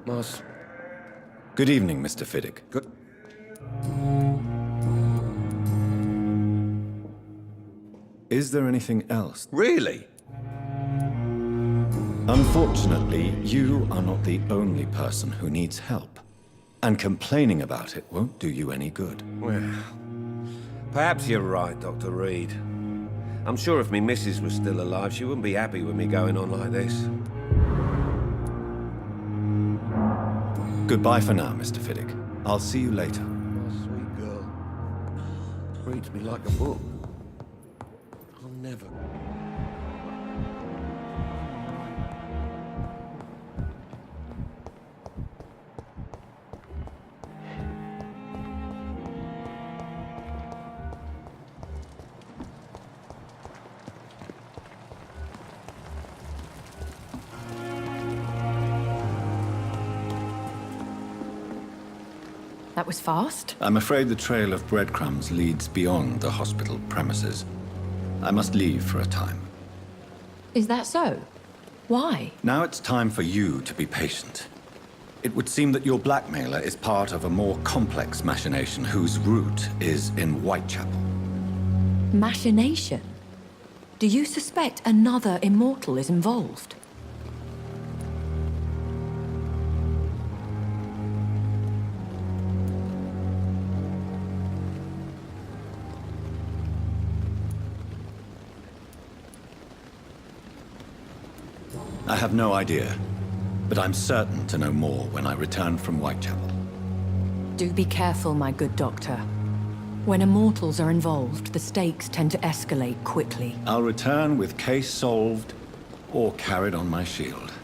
Moss. Good evening, Mr. Fiddick. Good. Is there anything else? Really? Unfortunately, you are not the only person who needs help. And complaining about it won't do you any good. Well, perhaps you're right, Dr. Reed. I'm sure if me missus was still alive, she wouldn't be happy with me going on like this. Goodbye for now, Mr. Fiddick. I'll see you later. My sweet girl. Reads me like a book. I'll never... That was fast. I'm afraid the trail of breadcrumbs leads beyond the hospital premises. I must leave for a time. Is that so? Why? Now it's time for you to be patient. It would seem that your blackmailer is part of a more complex machination whose root is in Whitechapel. Machination? Do you suspect another immortal is involved? I have no idea, but I'm certain to know more when I return from Whitechapel. Do be careful, my good doctor. When immortals are involved, the stakes tend to escalate quickly. I'll return with case solved or carried on my shield.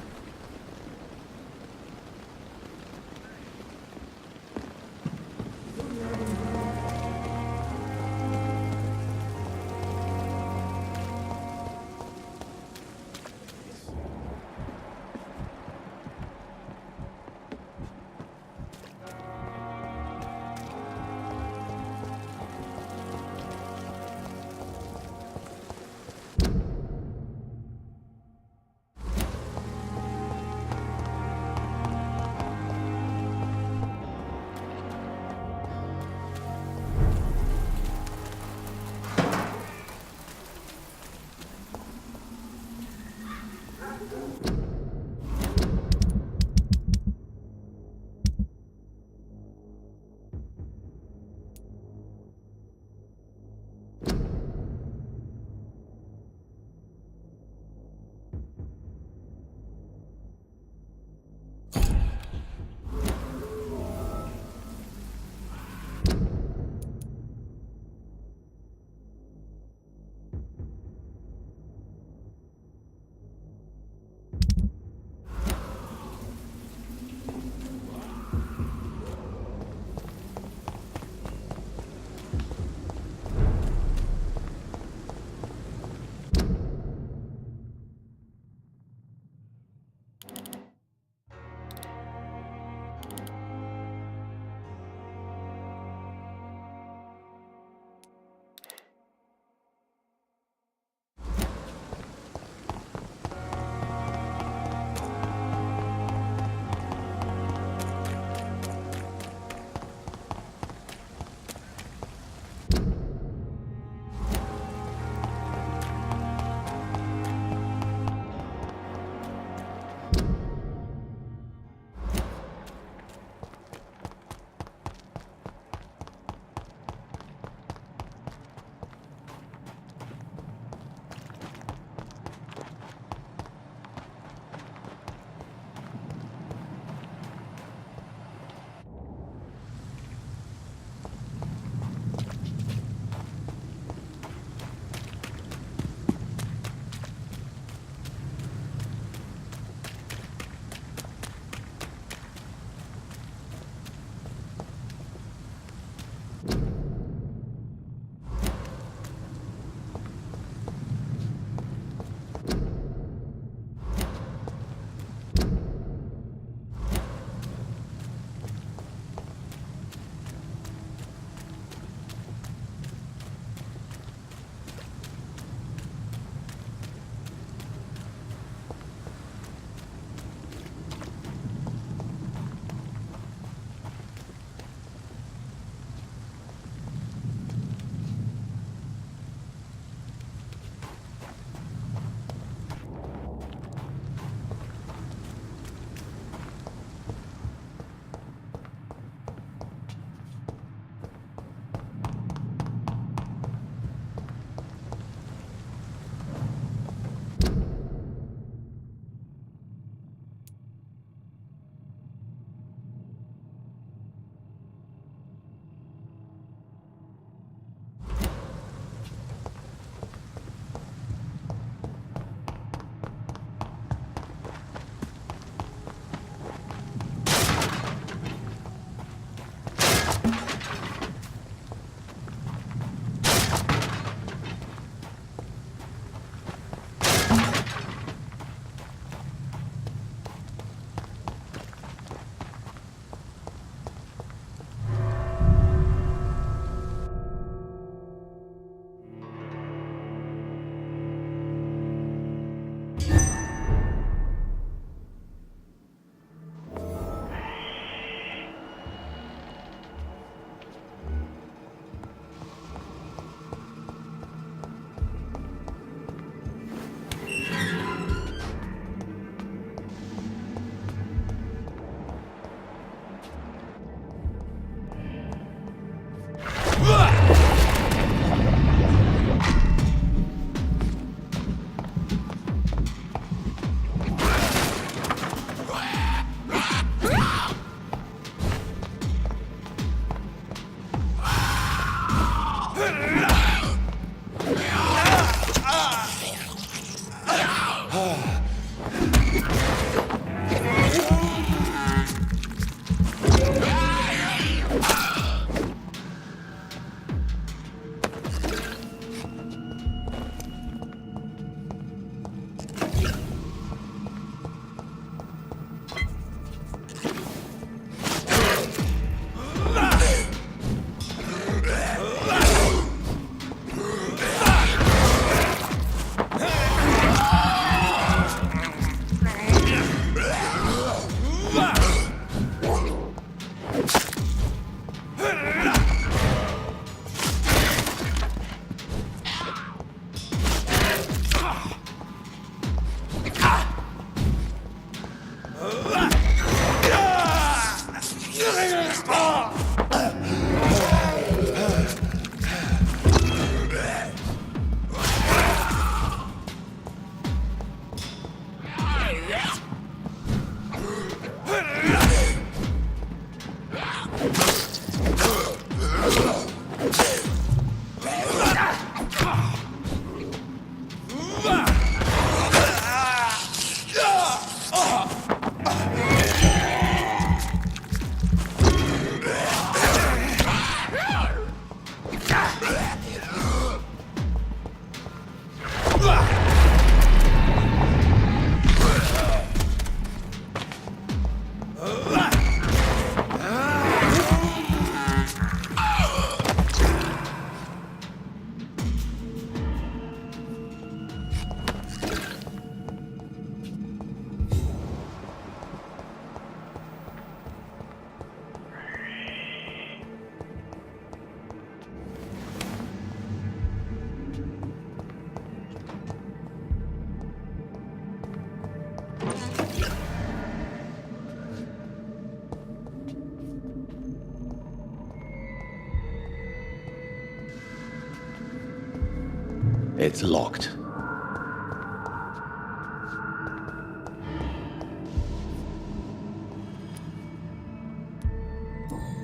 It's locked.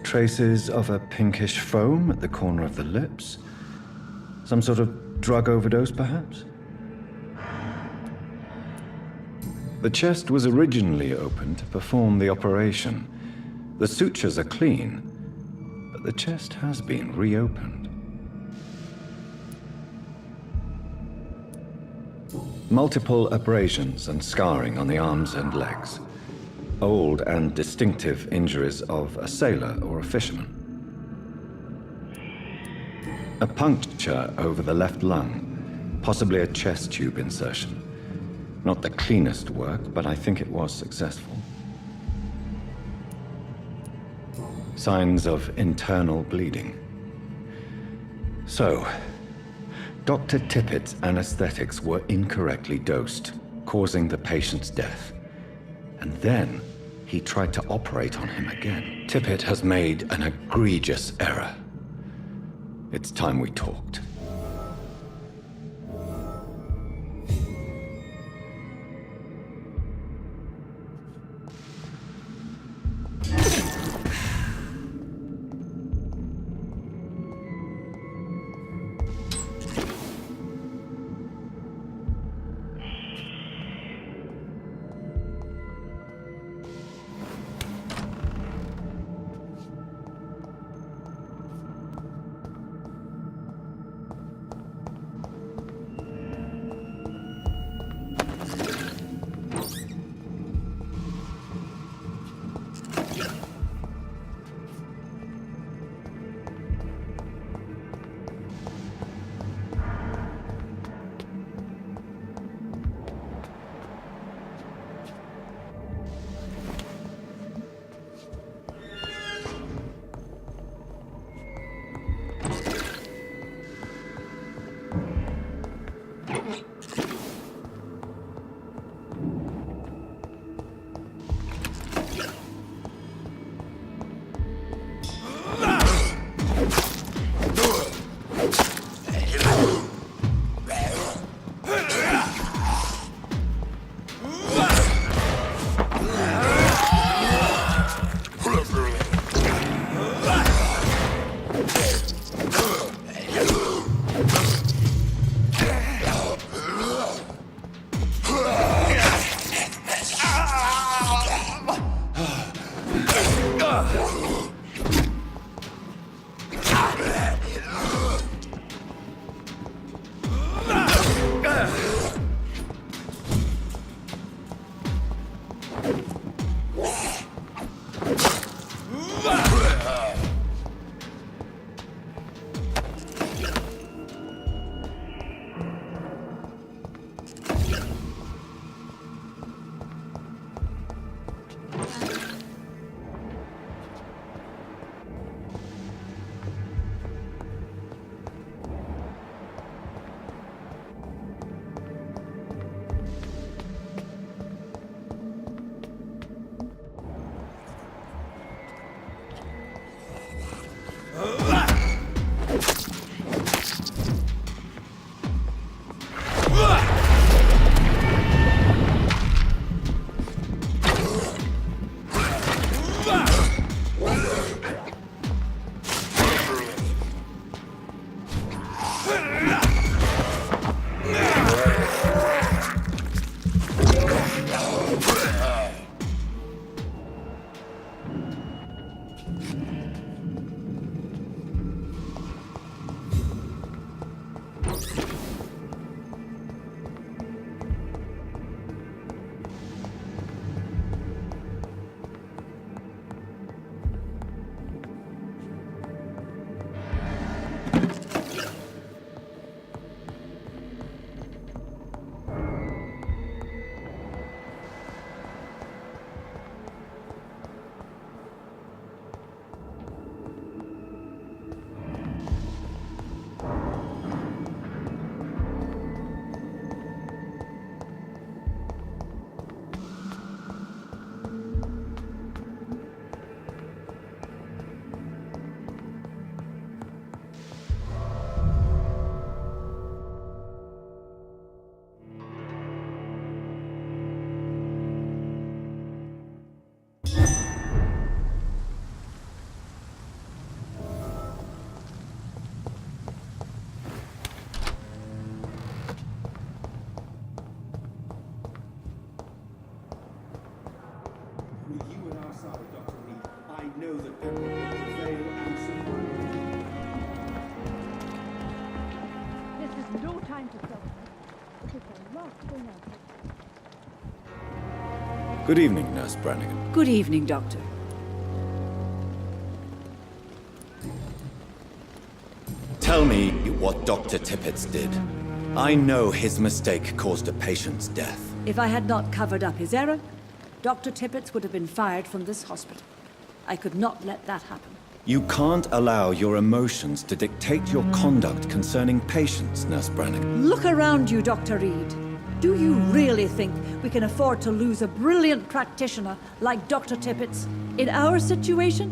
Traces of a pinkish foam at the corner of the lips. Some sort of drug overdose, perhaps? The chest was originally opened to perform the operation. The sutures are clean, but the chest has been reopened. Multiple abrasions and scarring on the arms and legs. Old and distinctive injuries of a sailor or a fisherman. A puncture over the left lung, possibly a chest tube insertion. Not the cleanest work, but I think it was successful. Signs of internal bleeding. So, Dr. Tippett's anesthetics were incorrectly dosed, causing the patient's death. And then he tried to operate on him again. Tippett has made an egregious error. It's time we talked. This is no time to celebrate. It is the last thing I do. Good evening, Nurse Brannigan. Good evening, Doctor. Tell me what Dr. Tippets did. I know his mistake caused a patient's death. If I had not covered up his error, Dr. Tippets would have been fired from this hospital. I could not let that happen. You can't allow your emotions to dictate your conduct concerning patients, Nurse Brannigan. Look around you, Dr. Reed. Do you really think we can afford to lose a brilliant practitioner like Dr. Tippets in our situation?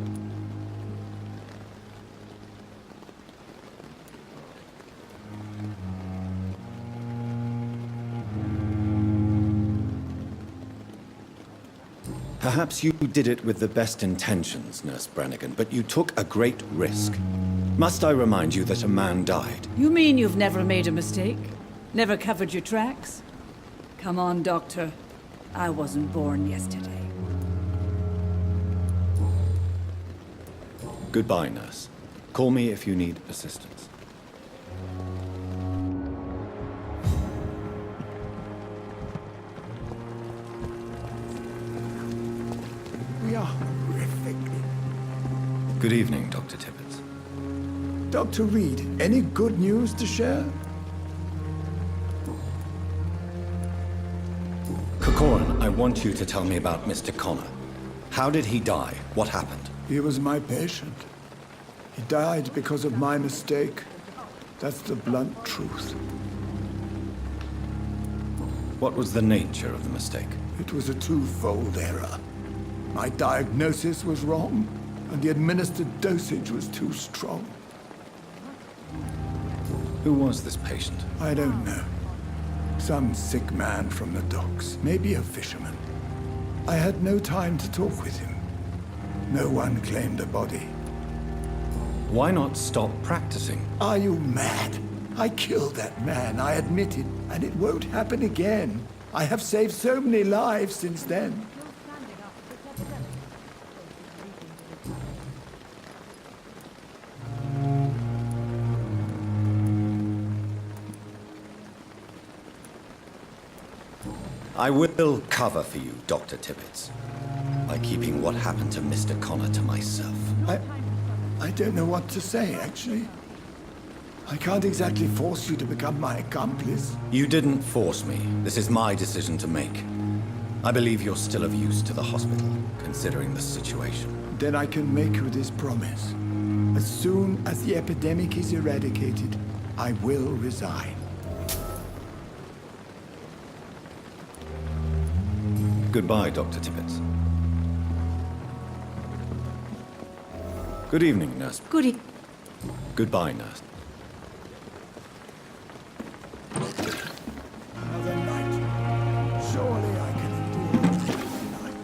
Perhaps you did it with the best intentions, Nurse Brannigan, but you took a great risk. Must I remind you that a man died? You mean you've never made a mistake? Never covered your tracks? Come on, Doctor. I wasn't born yesterday. Goodbye, Nurse. Call me if you need assistance. We are horrific. Good evening, Dr. Tippets. Dr. Reed, any good news to share? Corcoran, I want you to tell me about Mr. Connor. How did he die? What happened? He was my patient. He died because of my mistake. That's the blunt truth. What was the nature of the mistake? It was a twofold error. My diagnosis was wrong, and the administered dosage was too strong. Who was this patient? I don't know. Some sick man from the docks, maybe a fisherman. I had no time to talk with him. No one claimed a body. Why not stop practicing? Are you mad? I killed that man, I admit it, and it won't happen again. I have saved so many lives since then. I will cover for you, Dr. Tippets, by keeping what happened to Mr. Connor to myself. I don't know what to say, actually. I can't exactly force you to become my accomplice. You didn't force me. This is my decision to make. I believe you're still of use to the hospital, considering the situation. Then I can make you this promise. As soon as the epidemic is eradicated, I will resign. Goodbye, Dr. Tippets. Good evening, Nurse. Goodbye, Nurse. Another night. Surely I can endure another night.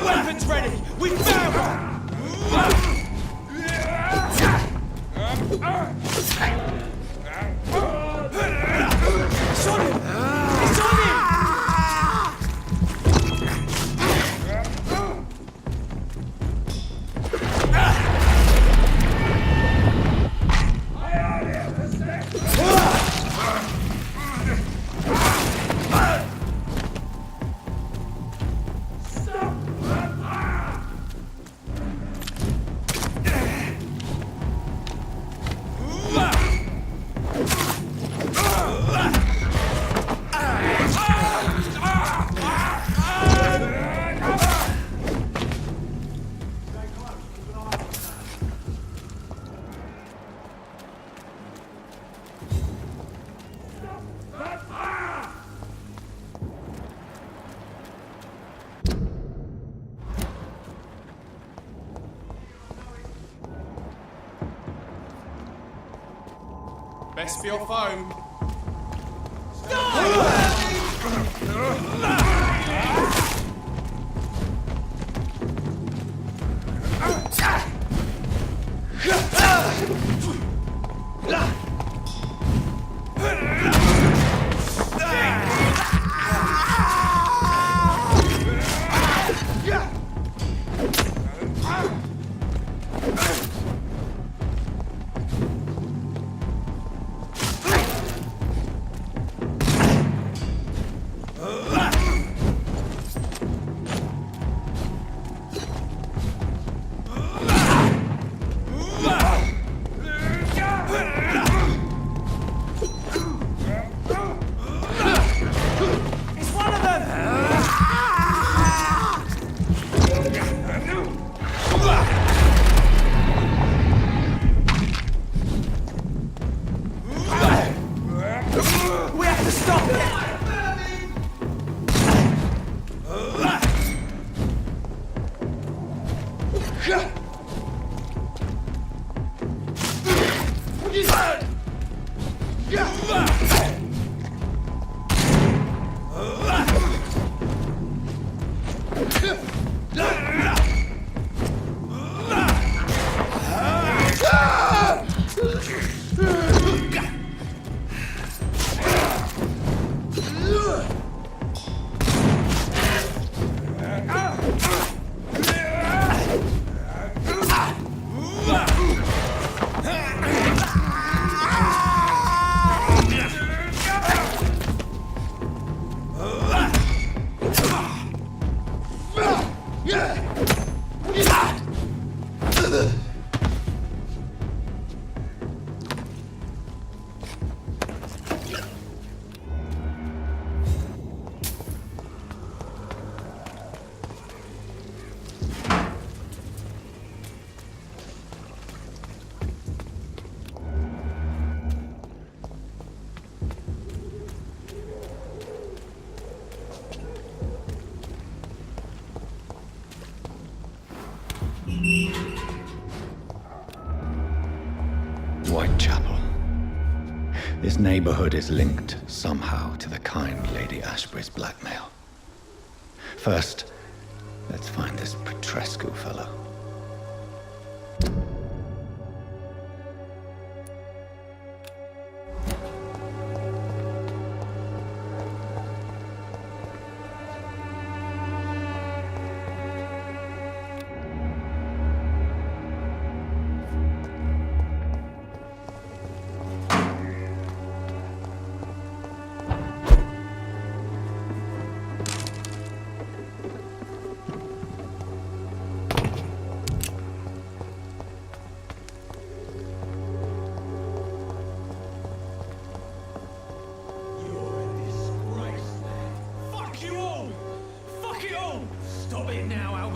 Weapons ready! We found one! It's on him! It's on him! Best be off home. Whitechapel. This neighborhood is linked somehow to the kind Lady Ashbury's blackmail. First, let's find this Petrescu fellow.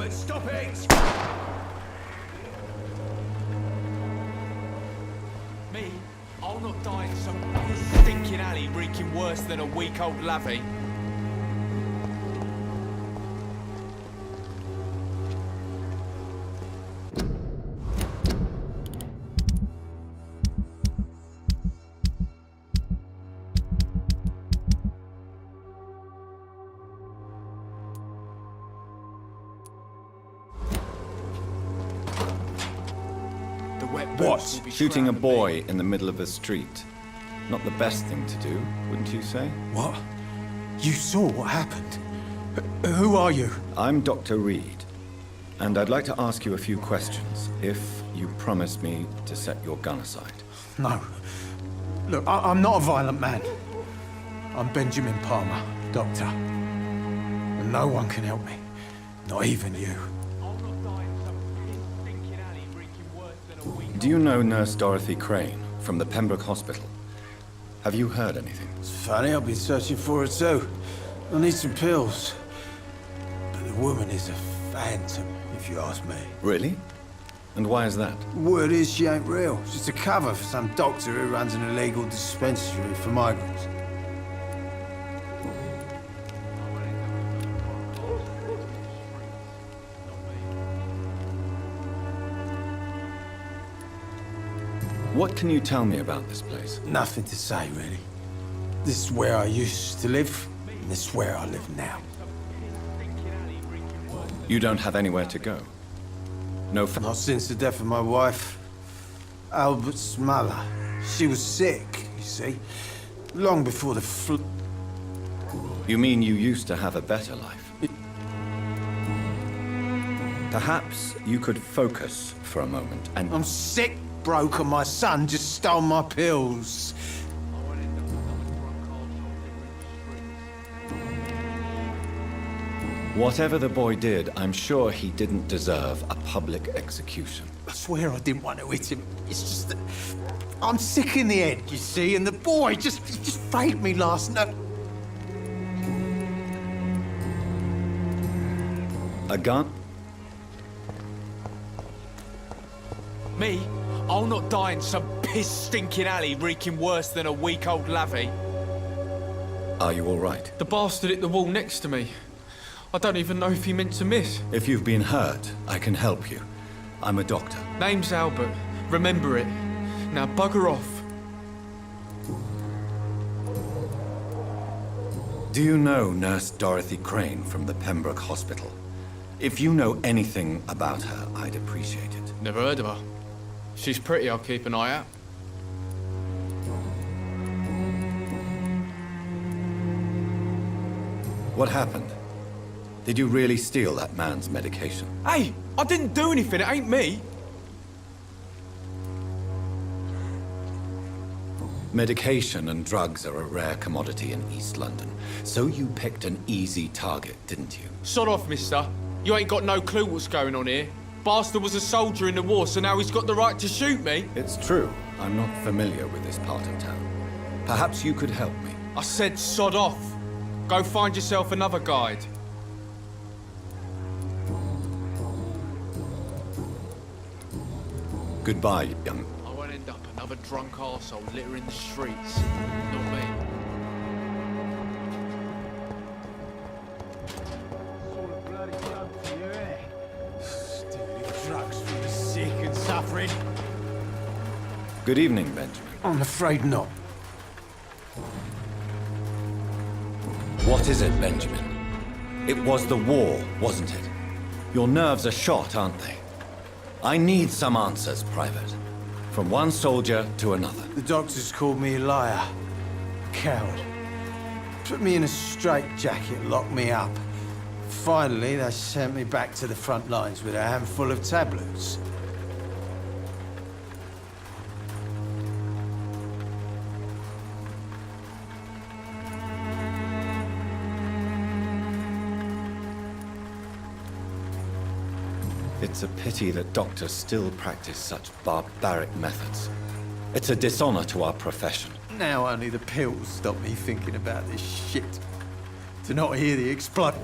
Stop it! Me? I'll not die in some stinking alley reeking worse than a week-old lavvy. boots What? will be Shooting a crowned boy in the middle of the street. Not the best thing to do, wouldn't you say? What? You saw what happened? Who are you? I'm Dr. Reed, and I'd like to ask you a few questions, if you promise me to set your gun aside. No. Look, I'm not a violent man. I'm Benjamin Palmer, doctor. And no one can help me. Not even you. I'll not die in some piss stinking alley reeking worse than a week. Do you know Nurse Dorothy Crane from the Pembroke Hospital? Have you heard anything? It's funny, I've been searching for her too. I need some pills. But the woman is a phantom, if you ask me. Really? And why is that? Word is she ain't real. She's a cover for some doctor who runs an illegal dispensary for migrants. What can you tell me about this place? Nothing to say, really. This is where I used to live, and this is where I live now. You don't have anywhere to go? No Not since the death of my wife, Albert's mother. She was sick, you see. Long before the flu... You mean you used to have a better life? Perhaps you could focus for a moment and... I'm sick, broke, and my son just stole my pills. Whatever the boy did, I'm sure he didn't deserve a public execution. I swear I didn't want to hit him. It's just that I'm sick in the head, you see, and the boy he just faked me last night. A gun? Me? I'll not die in some piss stinking alley reeking worse than a week-old lavvy. Are you all right? The bastard hit the wall next to me. I don't even know if he meant to miss. If you've been hurt, I can help you. I'm a doctor. Name's Albert. Remember it. Now bugger off. Do you know Nurse Dorothy Crane from the Pembroke Hospital? If you know anything about her, I'd appreciate it. Never heard of her. She's pretty, I'll keep an eye out. What happened? Did you really steal that man's medication? Hey, I didn't do anything, it ain't me. Medication and drugs are a rare commodity in East London. So you picked an easy target, didn't you? Sod off, mister. You ain't got no clue what's going on here. Bastard was a soldier in the war, so now he's got the right to shoot me. It's true. I'm not familiar with this part of town. Perhaps you could help me. I said sod off. Go find yourself another guide. Goodbye, young... I won't end up another drunk arsehole littering the streets. Not me. Stealing drugs from the sick and suffering. Good evening, Benjamin. I'm afraid not. What is it, Benjamin? It was the war, wasn't it? Your nerves are shot, aren't they? I need some answers, Private. From one soldier to another. The doctors called me a liar. A coward. Put me in a straitjacket, locked me up. Finally, they sent me back to the front lines with a handful of tablets. It's a pity that doctors still practice such barbaric methods. It's a dishonor to our profession. Now only the pills stop me thinking about this shit. To not hear the explosion.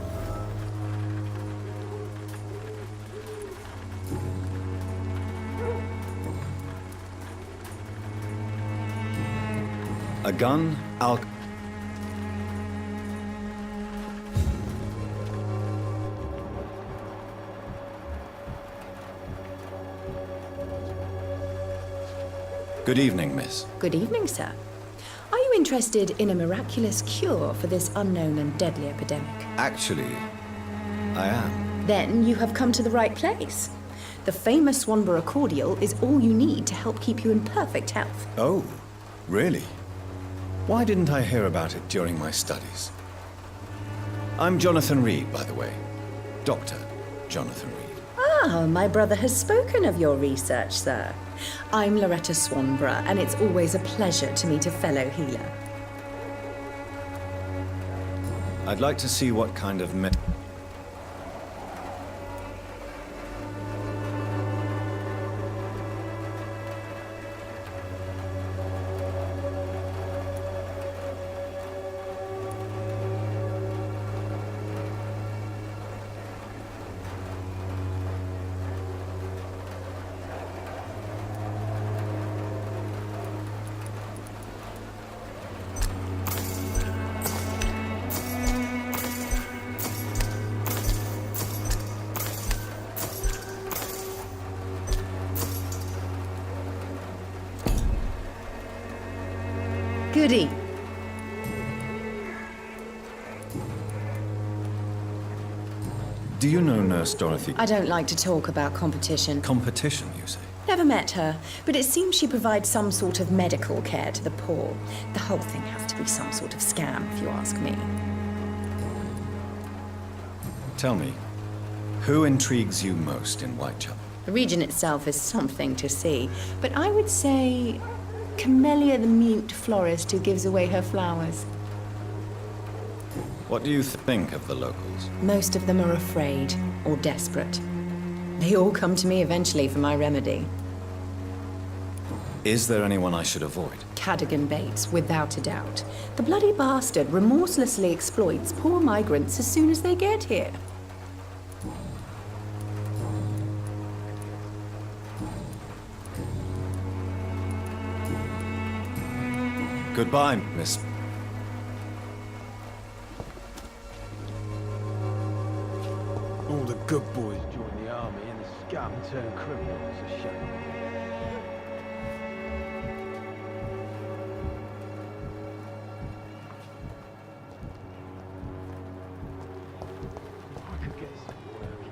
A gun, alcohol... Good evening, miss. Good evening, sir. Are you interested in a miraculous cure for this unknown and deadly epidemic? Actually, I am. Then you have come to the right place. The famous Swanborough cordial is all you need to help keep you in perfect health. Oh, really? Why didn't I hear about it during my studies? I'm Jonathan Reed, by the way. Dr. Jonathan Reed. Ah, my brother has spoken of your research, sir. I'm Loretta Swanborough, and it's always a pleasure to meet a fellow healer. I'd like to see what kind of Goody. Do you know Nurse Dorothy? I don't like to talk about competition. Competition, you say? Never met her, but it seems she provides some sort of medical care to the poor. The whole thing has to be some sort of scam, if you ask me. Tell me, who intrigues you most in Whitechapel? The region itself is something to see, but I would say Camellia the mute florist who gives away her flowers. What do you think of the locals? Most of them are afraid or desperate. They all come to me eventually for my remedy. Is there anyone I should avoid? Cadogan Bates, without a doubt. The bloody bastard remorselessly exploits poor migrants as soon as they get here. Goodbye, Miss. All the good boys join the army and the scum turn criminals. It's a shame. I could get some work.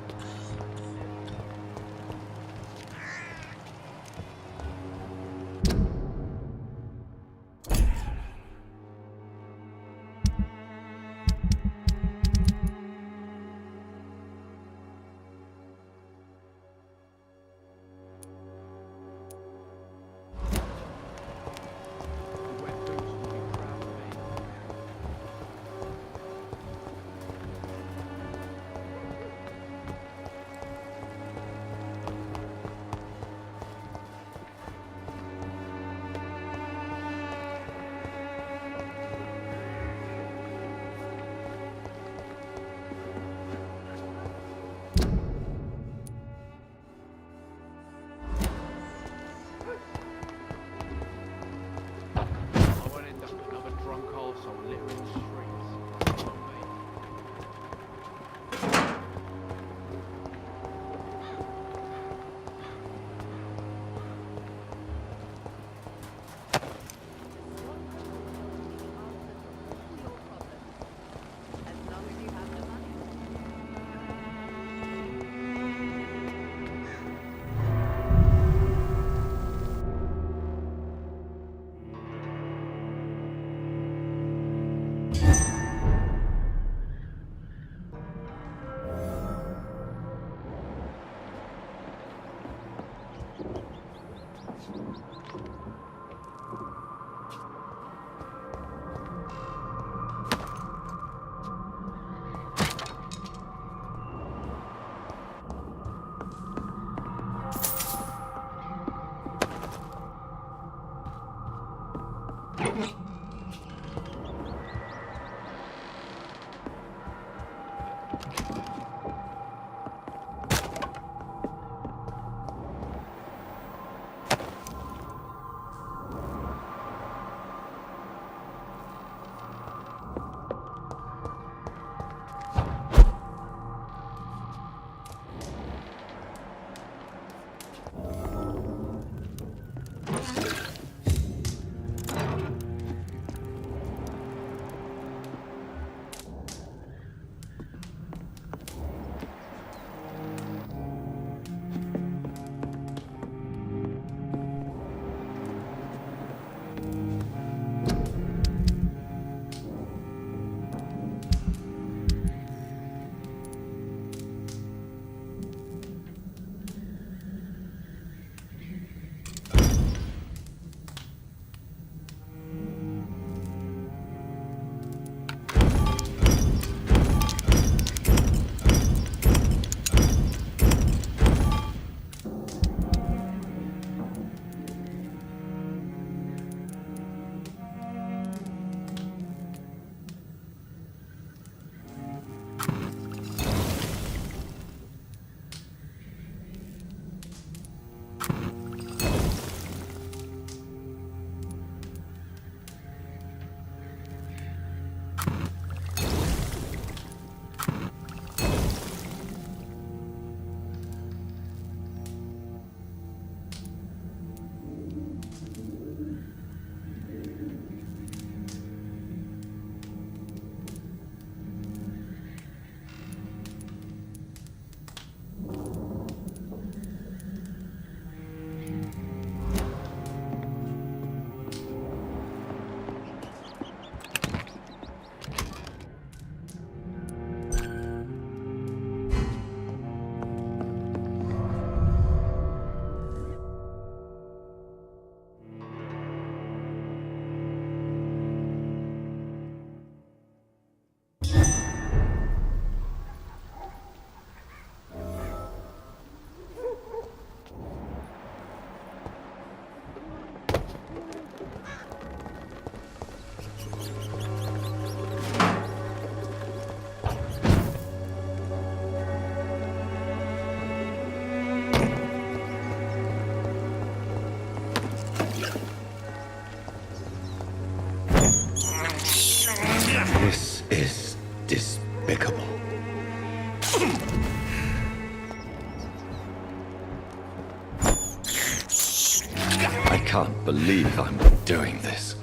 can't believe I'm doing this.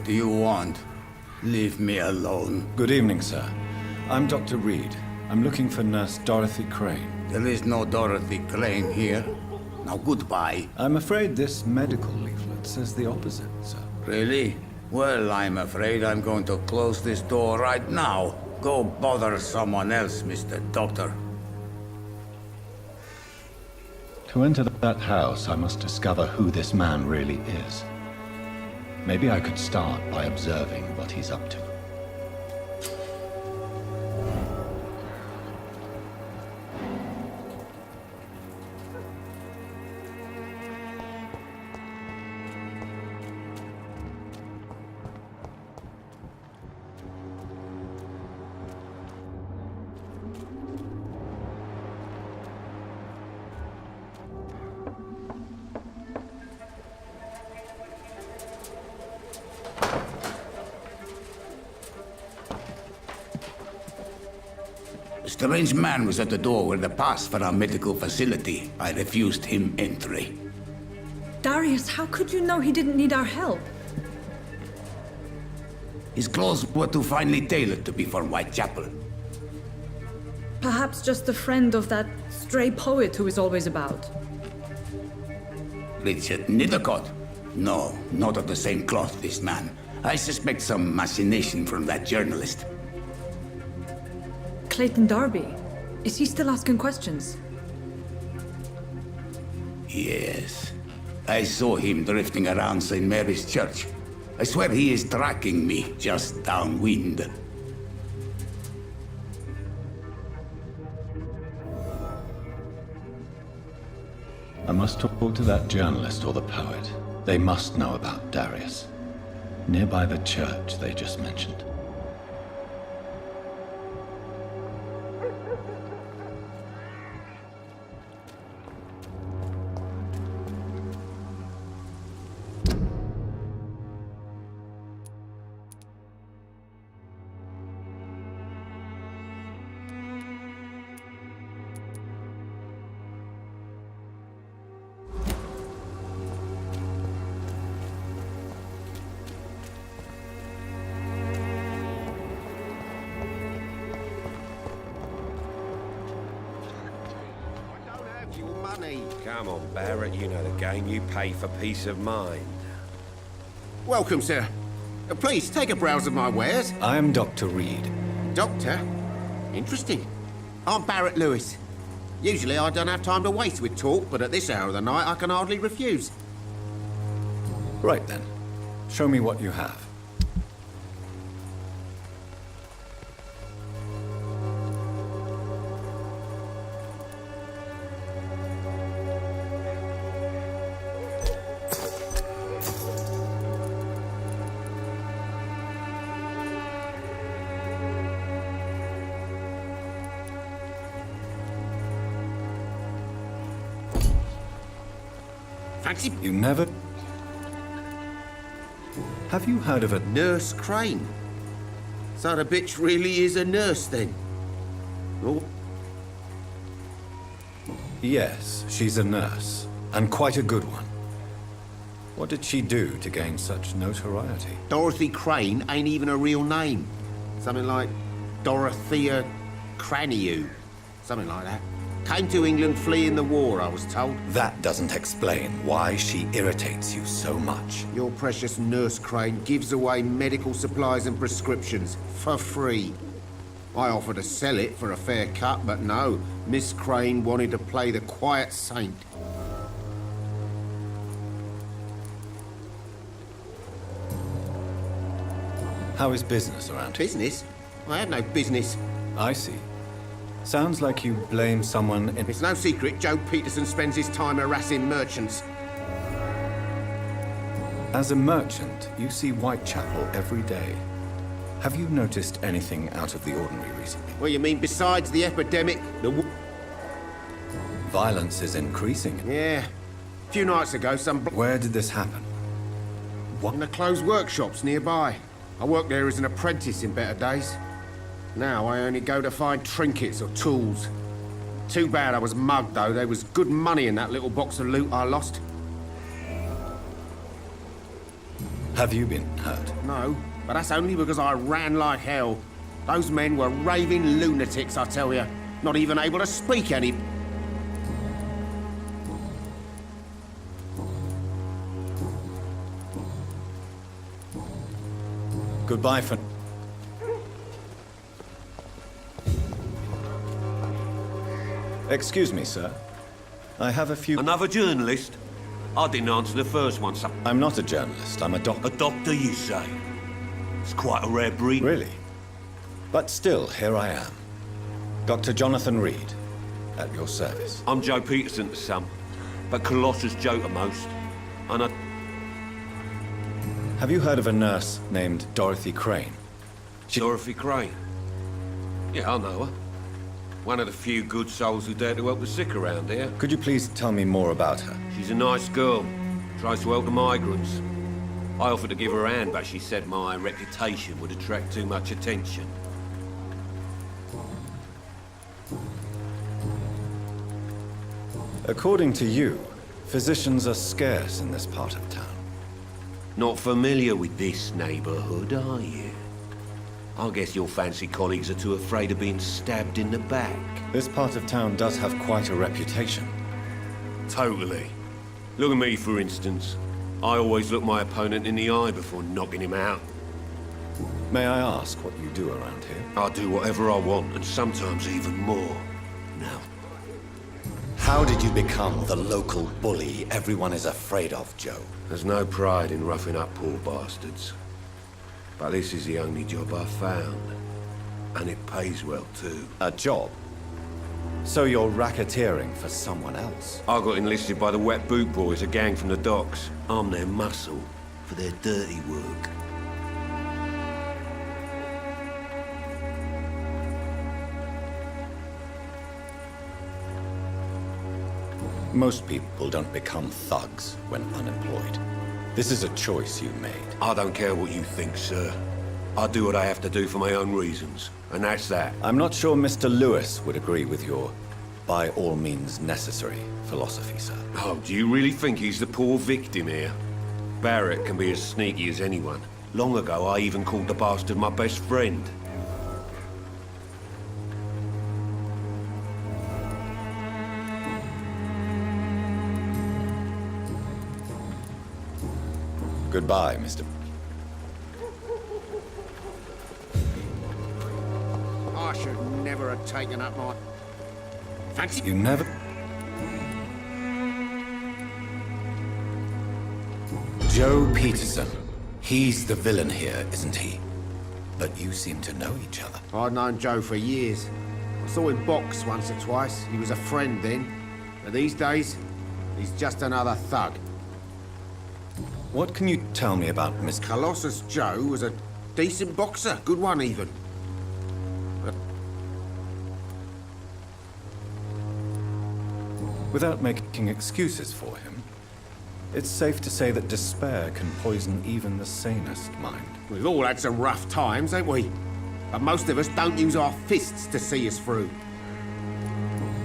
What do you want? Leave me alone. Good evening, sir. I'm Dr. Reed. I'm looking for Nurse Dorothy Crane. There is no Dorothy Crane here. Now goodbye. I'm afraid this medical leaflet says the opposite, sir. Really? Well, I'm afraid I'm going to close this door right now. Go bother someone else, Mr. Doctor. To enter that house, I must discover who this man really is. Maybe I could start by observing what he's up to. A strange man was at the door with a pass for our medical facility. I refused him entry. Darius, how could you know he didn't need our help? His clothes were too finely tailored to be for Whitechapel. Perhaps just a friend of that stray poet who is always about. Richard Nithercott? No, not of the same cloth, this man. I suspect some machination from that journalist. Clayton Darby. Is he still asking questions? Yes. I saw him drifting around St. Mary's Church. I swear he is tracking me just downwind. I must talk to that journalist or the poet. They must know about Darius. Nearby the church they just mentioned. Come on, Barrett, you know the game. You pay for peace of mind. Welcome, sir. Please, take a browse of my wares. I am Dr. Reed. Doctor? Interesting. I'm Barrett Lewis. Usually I don't have time to waste with talk, but at this hour of the night I can hardly refuse. Right then. Show me what you have. Fancy You never... Have you heard of a... Nurse Crane. So the bitch really is a nurse, then? Oh, Yes, she's a nurse, and quite a good one. What did she do to gain such notoriety? Dorothy Crane ain't even a real name. Something like Dorothea Craniu. Something like that. Came to England fleeing the war, I was told. That doesn't explain why she irritates you so much. Your precious Nurse Crane gives away medical supplies and prescriptions for free. I offered to sell it for a fair cut, but no. Miss Crane wanted to play the quiet saint. How is business around here? Business? I have no business. I see. Sounds like you blame someone in... It's no secret Joe Peterson spends his time harassing merchants. As a merchant, you see Whitechapel every day. Have you noticed anything out of the ordinary recently? Well, you mean besides the epidemic, Violence is increasing. Yeah. A few nights ago, Where did this happen? in the closed workshops nearby. I worked there as an apprentice in better days. Now I only go to find trinkets or tools. Too bad I was mugged, though. There was good money in that little box of loot I lost. Have you been hurt? No, but that's only because I ran like hell. Those men were raving lunatics, I tell you. Not even able to speak any... Goodbye for... Excuse me, sir. I have a few... Another journalist? I didn't answer the first one, so... I'm not a journalist, I'm a doctor. A doctor, you say? It's quite a rare breed. Really? But still, here I am. Dr. Jonathan Reed, at your service. I'm Joe Peterson to some, but Colossus Joe to most. And I... Have you heard of a nurse named Dorothy Crane? Dorothy Crane? Yeah, I know her. One of the few good souls who dare to help the sick around here. Could you please tell me more about her? She's a nice girl. Tries to help the migrants. I offered to give her a hand, but she said my reputation would attract too much attention. According to you, physicians are scarce in this part of town. Not familiar with this neighborhood, are you? I guess your fancy colleagues are too afraid of being stabbed in the back. This part of town does have quite a reputation. Totally. Look at me, for instance. I always look my opponent in the eye before knocking him out. May I ask what you do around here? I do whatever I want, and sometimes even more. Now, how did you become the local bully everyone is afraid of, Joe? there's no pride in roughing up poor bastards. But this is the only job I've found. And it pays well, too. A job? So you're racketeering for someone else? I got enlisted by the Wet Boot Boys, a gang from the docks. I'm their muscle for their dirty work. Most people don't become thugs when unemployed. This is a choice you made. I don't care what you think, sir. I do what I have to do for my own reasons, and that's that. I'm not sure Mr. Lewis would agree with your by all means necessary philosophy, sir. Oh, do you really think he's the poor victim here? Barrett can be as sneaky as anyone. Long ago, I even called the bastard my best friend. Goodbye, Mr. I should never have taken up my... Fancy... You never... Joe Peterson. He's the villain here, isn't he? But you seem to know each other. I'd known Joe for years. I saw him box once or twice. He was a friend then. But these days, he's just another thug. What can you tell me about Miss... Colossus Joe was a decent boxer. Good one, even. But Without making excuses for him, it's safe to say that despair can poison even the sanest mind. we've all had some rough times, ain't we? But most of us don't use our fists to see us through.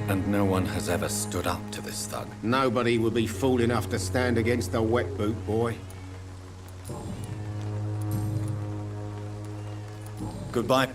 And no one has ever stood up to this thug. Nobody would be fool enough to stand against the Wet Boot Boy. Goodbye.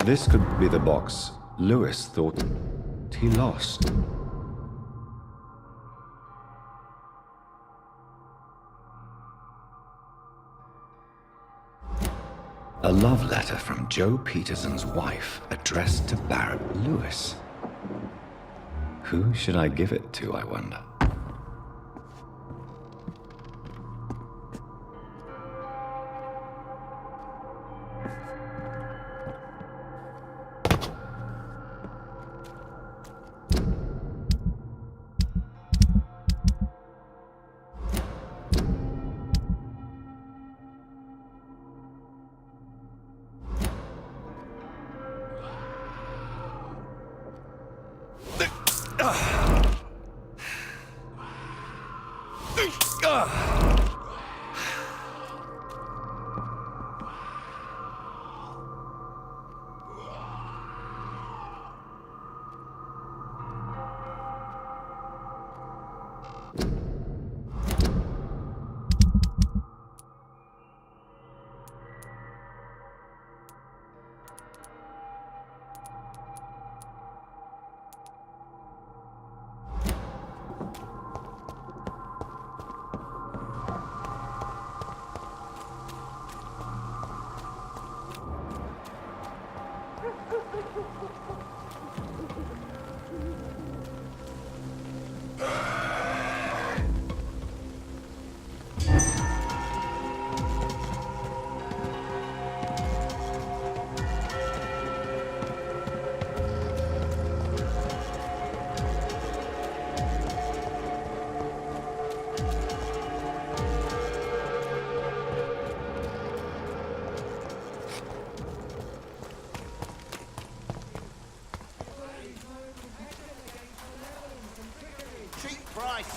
This could be the box Lewis thought he lost. A love letter from Joe Peterson's wife, addressed to Barrett Lewis. Who should I give it to, I wonder?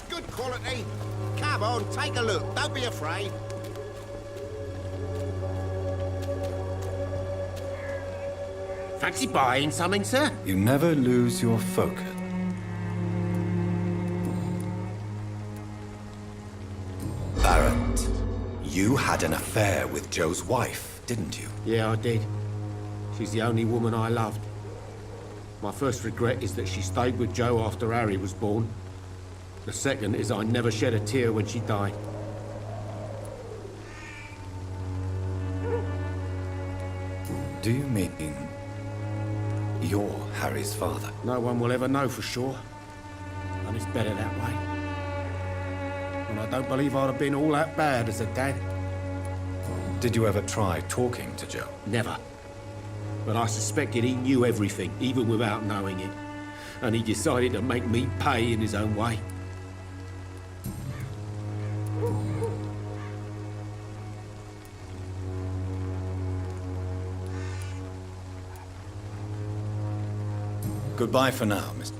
Good quality. Come on, take a look. Don't be afraid. Fancy buying something, sir? You never lose your focus. Barrett, you had an affair with Joe's wife, didn't you? Yeah, I did. She's the only woman I loved. My first regret is that she stayed with Joe after Harry was born. The second is I never shed a tear when she died. Do you mean you're Harry's father? No one will ever know for sure. And it's better that way. And I don't believe I'd have been all that bad as a dad. Did you ever try talking to Joe? Never. But I suspected he knew everything, even without knowing it. And he decided to make me pay in his own way. Goodbye for now, Mr.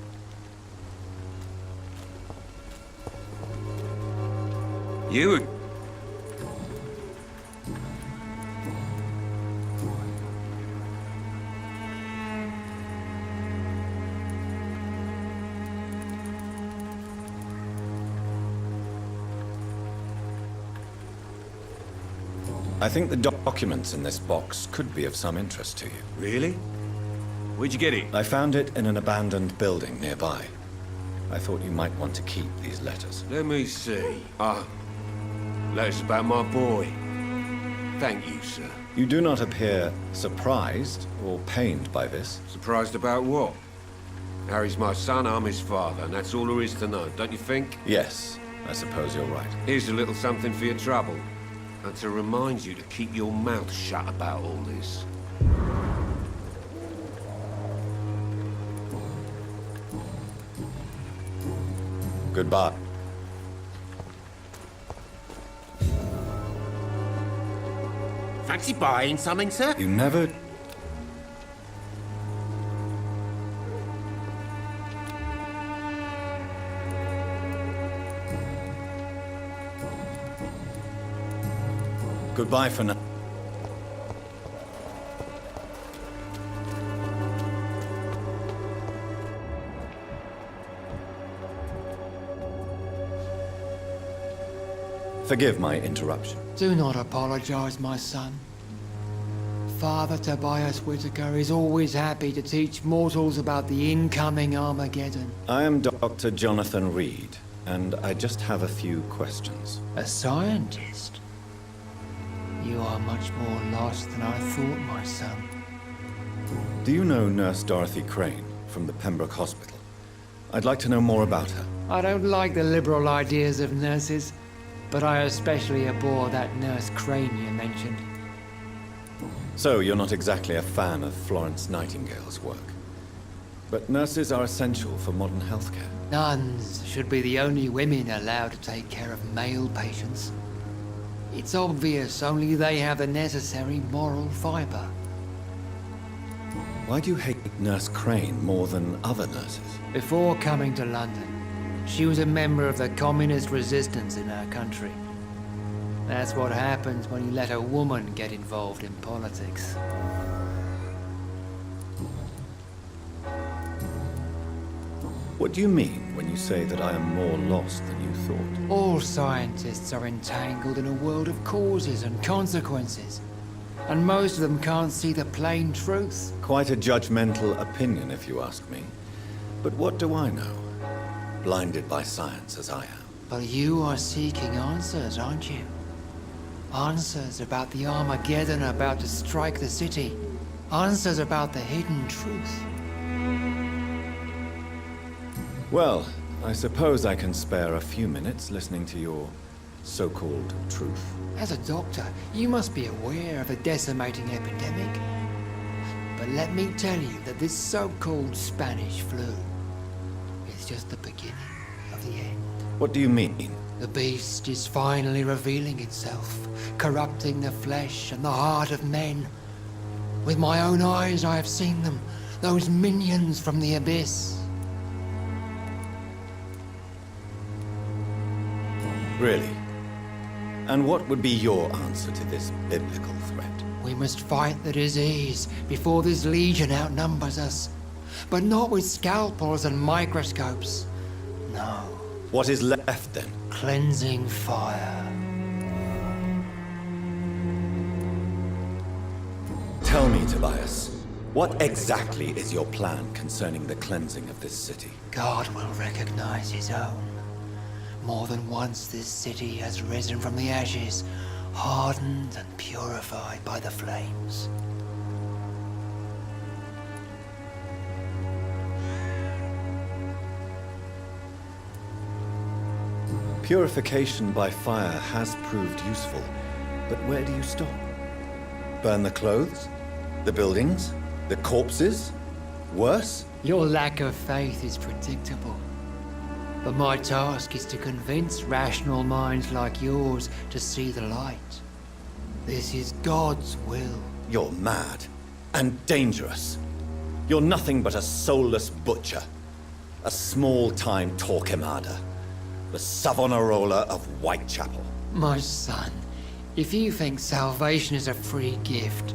You... I think the documents in this box could be of some interest to you. Really? Where'd you get it? I found it in an abandoned building nearby. I thought you might want to keep these letters. Let me see. Letters about my boy. Thank you, sir. You do not appear surprised or pained by this. Surprised about what? Harry's my son, I'm his father, and that's all there is to know, don't you think? Yes, I suppose you're right. Here's a little something for your trouble. And to remind you to keep your mouth shut about all this. Goodbye. Fancy buying something, sir? You never... Goodbye for now. Forgive my interruption. Do not apologize, my son. Father Tobias Whitaker is always happy to teach mortals about the incoming Armageddon. I am Dr. Jonathan Reed, and I just have a few questions. A scientist? You are much more lost than I thought, my son. Do you know Nurse Dorothy Crane from the Pembroke Hospital? I'd like to know more about her. I don't like the liberal ideas of nurses, but I especially abhor that Nurse Crane you mentioned. So, you're not exactly a fan of Florence Nightingale's work. But nurses are essential for modern healthcare. Nuns should be the only women allowed to take care of male patients. It's obvious only they have the necessary moral fiber. Why do you hate Nurse Crane more than other nurses? Before coming to London, she was a member of the communist resistance in our country. That's what happens when you let a woman get involved in politics. What do you mean when you say that I am more lost than you thought? All scientists are entangled in a world of causes and consequences, and most of them can't see the plain truth. Quite a judgmental opinion, if you ask me. But what do I know? Blinded by science as I am. But you are seeking answers, aren't you? Answers about the Armageddon about to strike the city. Answers about the hidden truth. Well, I suppose I can spare a few minutes listening to your so-called truth. As a doctor, you must be aware of the decimating epidemic. But let me tell you that this so-called Spanish flu is just the beginning of the end. What do you mean? The beast is finally revealing itself, corrupting the flesh and the heart of men. With my own eyes I have seen them, those minions from the abyss. Really? And what would be your answer to this biblical threat? We must fight the disease before this legion outnumbers us. But not with scalpels and microscopes. No. What is left then? Cleansing fire. Tell me, Tobias, what exactly is your plan concerning the cleansing of this city? God will recognize his own. More than once this city has risen from the ashes, hardened and purified by the flames. Purification by fire has proved useful, but where do you stop? Burn the clothes? The buildings? The corpses? Worse? Your lack of faith is predictable. But my task is to convince rational minds like yours to see the light. This is God's will. You're mad and dangerous. You're nothing but a soulless butcher. A small-time Torquemada. The Savonarola of Whitechapel. My son, if you think salvation is a free gift,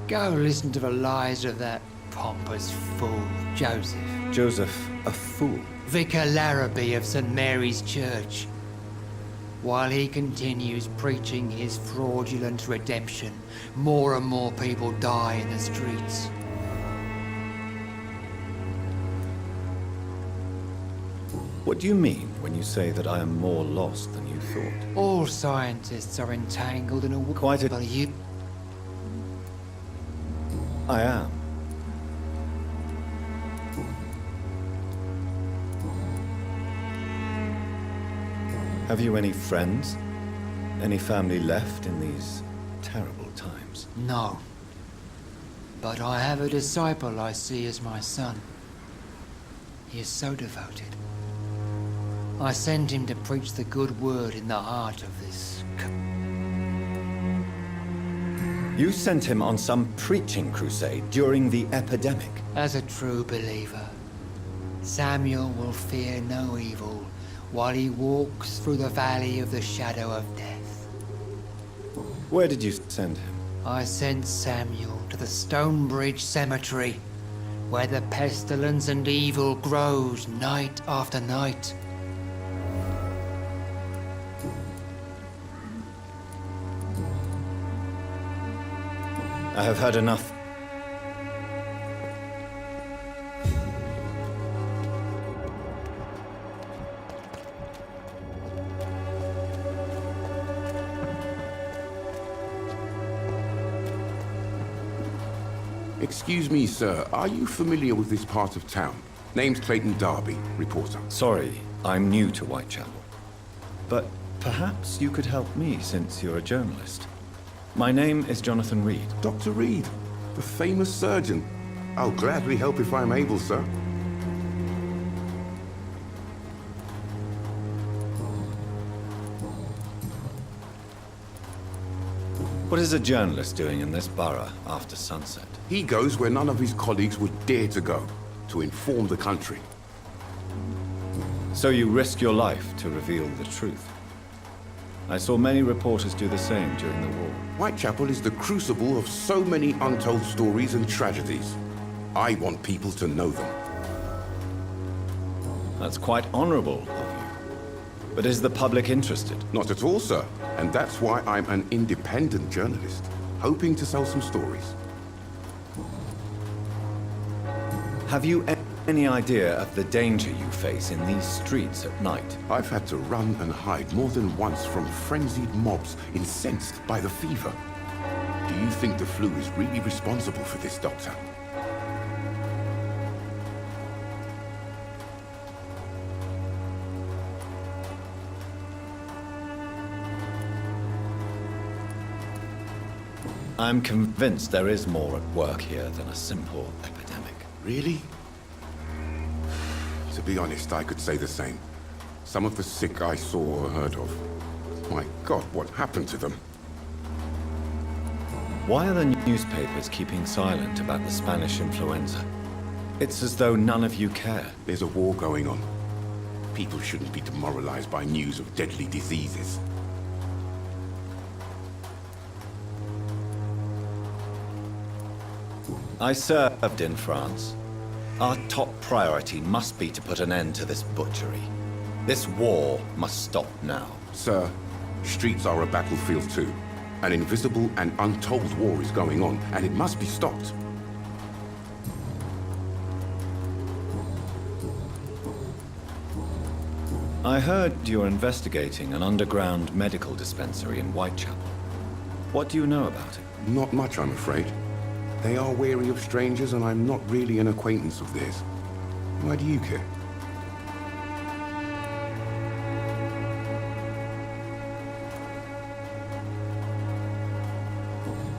go listen to the lies of that pompous fool, Joseph. Joseph, a fool? Vicar Larrabee of St. Mary's Church. While he continues preaching his fraudulent redemption, more and more people die in the streets. What do you mean when you say that I am more lost than you thought? All scientists are entangled in a... Quite a... Well, you... I am. Have you any friends? Any family left in these terrible times? No. But I have a disciple I see as my son. He is so devoted. I sent him to preach the good word in the heart of this... You sent him on some preaching crusade during the epidemic? As a true believer, Samuel will fear no evil while he walks through the valley of the shadow of death. Where did you send him? I sent Samuel to the Stonebridge Cemetery, where the pestilence and evil grows night after night. I have heard enough. Excuse me, sir. Are you familiar with this part of town? Name's Clayton Darby, reporter. Sorry, I'm new to Whitechapel. But perhaps you could help me since you're a journalist. My name is Jonathan Reed. Dr. Reed, the famous surgeon. I'll gladly help if I'm able, sir. What is a journalist doing in this borough after sunset? He goes where none of his colleagues would dare to go, to inform the country. So you risk your life to reveal the truth. I saw many reporters do the same during the war. Whitechapel is the crucible of so many untold stories and tragedies. I want people to know them. That's quite honorable of you. But is the public interested? Not at all, sir. And that's why I'm an independent journalist, hoping to sell some stories. Have you any idea of the danger you face in these streets at night? I've had to run and hide more than once from frenzied mobs incensed by the fever. Do you think the flu is really responsible for this, Doctor? I'm convinced there is more at work here than a simple epidemic. Really? To be honest, I could say the same. Some of the sick I saw or heard of. My God, what happened to them? Why are the newspapers keeping silent about the Spanish influenza? It's as though none of you care. There's a war going on. People shouldn't be demoralized by news of deadly diseases. I served in France. Our top priority must be to put an end to this butchery. This war must stop now. Sir, streets are a battlefield too. An invisible and untold war is going on, and it must be stopped. I heard you're investigating an underground medical dispensary in Whitechapel. What do you know about it? Not much, I'm afraid. They are wary of strangers, and I'm not really an acquaintance of theirs. Why do you care?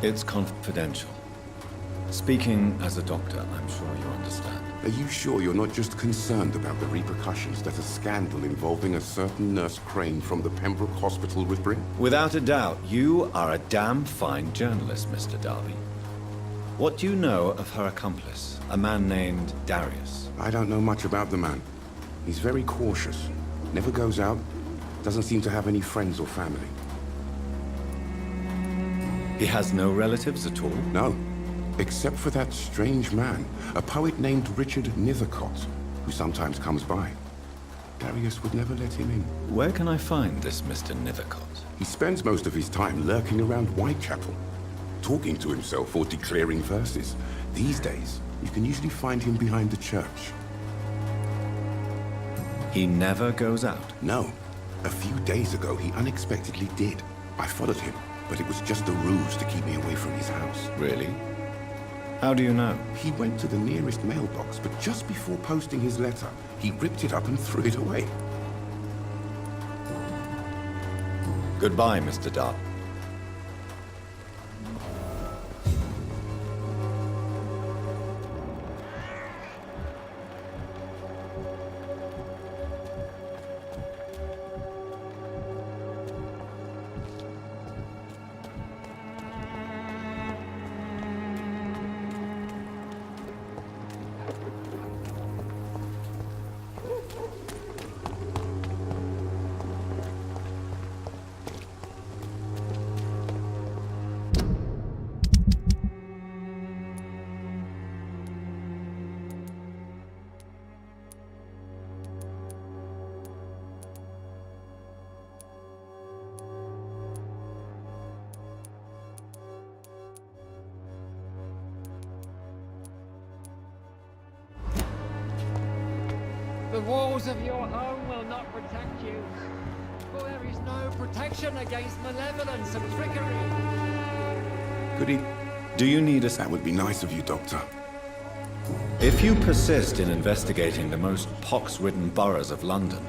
It's confidential. Speaking as a doctor, I'm sure you understand. Are you sure you're not just concerned about the repercussions that a scandal involving a certain Nurse Crane from the Pembroke Hospital would bring? Without a doubt, you are a damn fine journalist, Mr. Darby. What do you know of her accomplice, a man named Darius? I don't know much about the man. He's very cautious. Never goes out. Doesn't seem to have any friends or family. He has no relatives at all? No, except for that strange man, a poet named Richard Nethercott, who sometimes comes by. Darius would never let him in. Where can I find this Mr. Nethercott? He spends most of his time lurking around Whitechapel, talking to himself or declaring verses. These days, you can usually find him behind the church. He never goes out? No. A few days ago, he unexpectedly did. I followed him, but it was just a ruse to keep me away from his house. Really? How do you know? He went to the nearest mailbox, but just before posting his letter, he ripped it up and threw it away. Goodbye, Mr. Dart. The walls of your home will not protect you, for there is no protection against malevolence and trickery. Could he? Do you need us? That would be nice of you, Doctor. If you persist in investigating the most pox-ridden boroughs of London,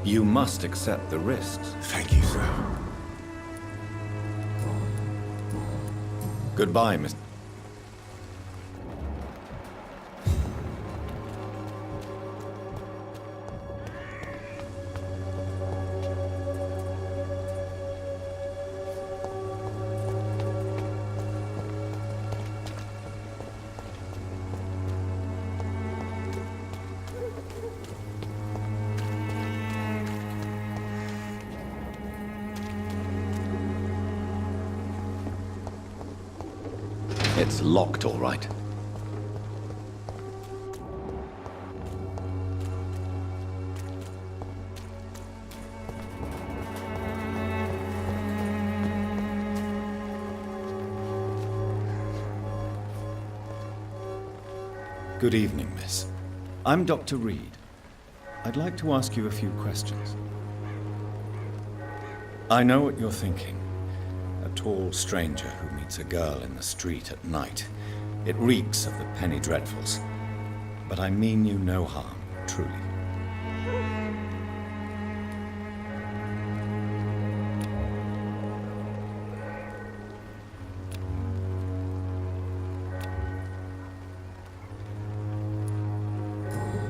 you must accept the risks. Thank you, sir. Goodbye, Mr. It's locked, all right. Good evening, miss. I'm Dr. Reed. I'd like to ask you a few questions. I know what you're thinking. A tall stranger who meets a girl in the street at night. It reeks of the penny dreadfuls. But I mean you no harm, truly.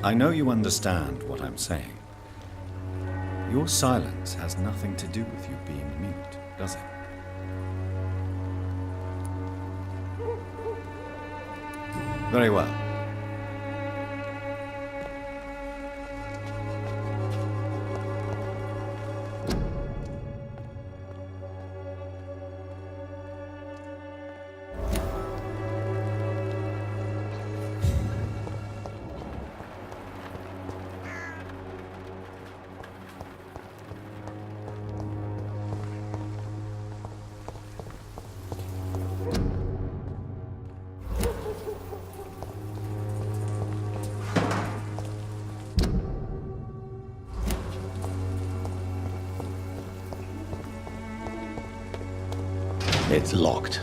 I know you understand what I'm saying. Your silence has nothing to do with you being mute, does it? Very well. It's locked.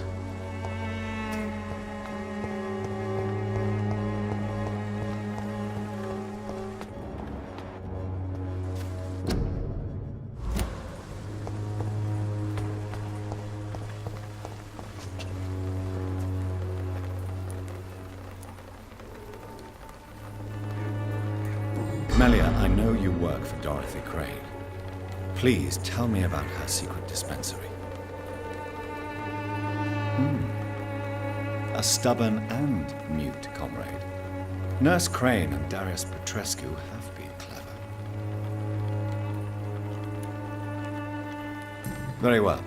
Melia, I know you work for Dorothy Crane. Please tell me about her secret dispensary. A stubborn and mute comrade. Nurse Crane and Darius Petrescu have been clever. Very well.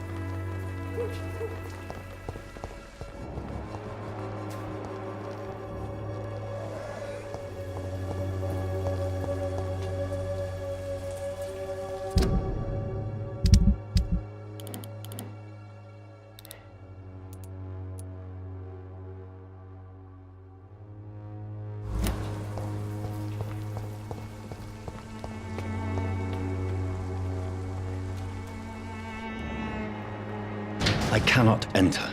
I cannot enter.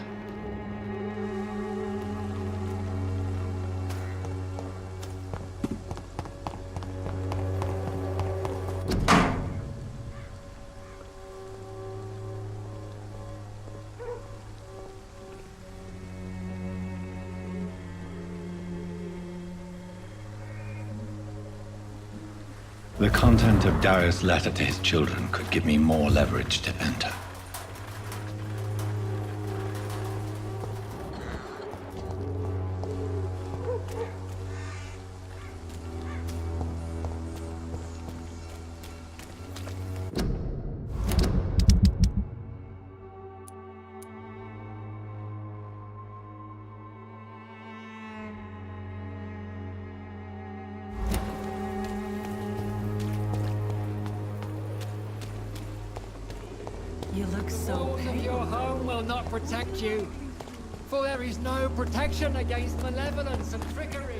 The content of Darius' letter to his children could give me more leverage to enter. You look so Walls of your home will not protect you, for there is no protection against malevolence and trickery.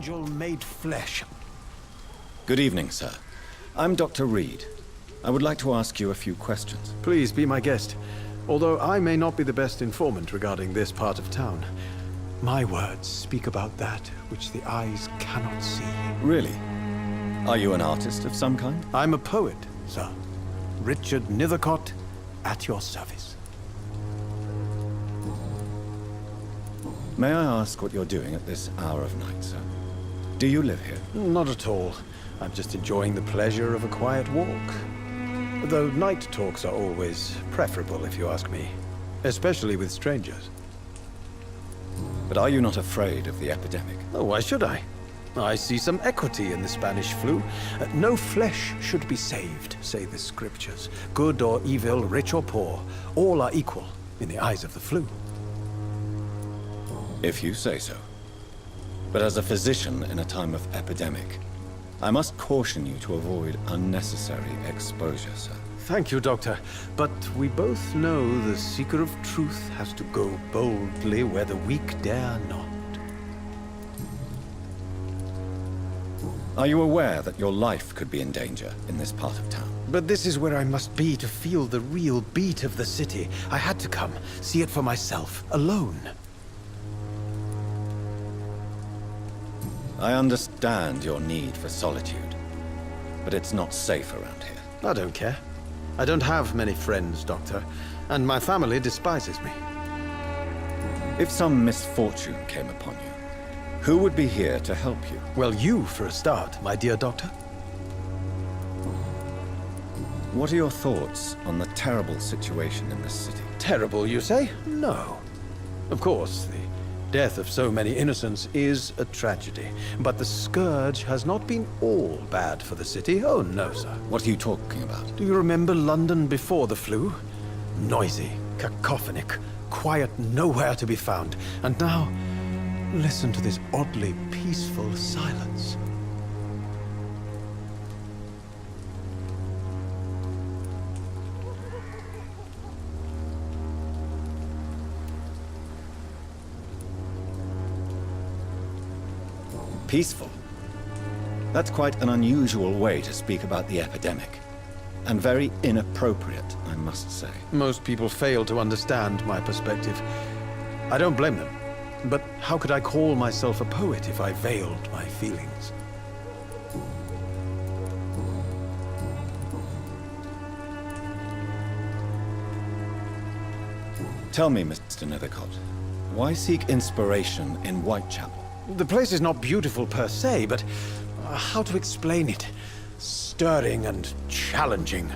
Angel made flesh. Good evening, sir. I'm Dr. Reed. I would like to ask you a few questions. Please be my guest. Although I may not be the best informant regarding this part of town, my words speak about that which the eyes cannot see. Really? Are you an artist of some kind? I'm a poet, sir. Richard Nethercott, at your service. May I ask what you're doing at this hour of night, sir? Do you live here? Not at all. I'm just enjoying the pleasure of a quiet walk. Though night talks are always preferable, if you ask me. Especially with strangers. But are you not afraid of the epidemic? Oh, why should I? I see some equity in the Spanish flu. No flesh should be saved, say the scriptures. Good or evil, rich or poor, all are equal in the eyes of the flu. If you say so. But as a physician in a time of epidemic, I must caution you to avoid unnecessary exposure, sir. Thank you, Doctor. But we both know the seeker of truth has to go boldly where the weak dare not. Are you aware that your life could be in danger in this part of town? But this is where I must be to feel the real beat of the city. I had to come, see it for myself, alone. I understand your need for solitude, but it's not safe around here. I don't care. I don't have many friends, Doctor, and my family despises me. If some misfortune came upon you, who would be here to help you? Well, you for a start, my dear Doctor. What are your thoughts on the terrible situation in this city? Terrible, you say? No. Of course, the death of so many innocents is a tragedy, but the scourge has not been all bad for the city. Oh, no, sir. What are you talking about? Do you remember London before the flu? Noisy, cacophonic, quiet nowhere to be found. And now, listen to this oddly peaceful silence. Peaceful? That's quite an unusual way to speak about the epidemic. And very inappropriate, I must say. Most people fail to understand my perspective. I don't blame them. But how could I call myself a poet if I veiled my feelings? Tell me, Mr. Nethercott, why seek inspiration in Whitechapel? The place is not beautiful per se, but how to explain it? Stirring and challenging.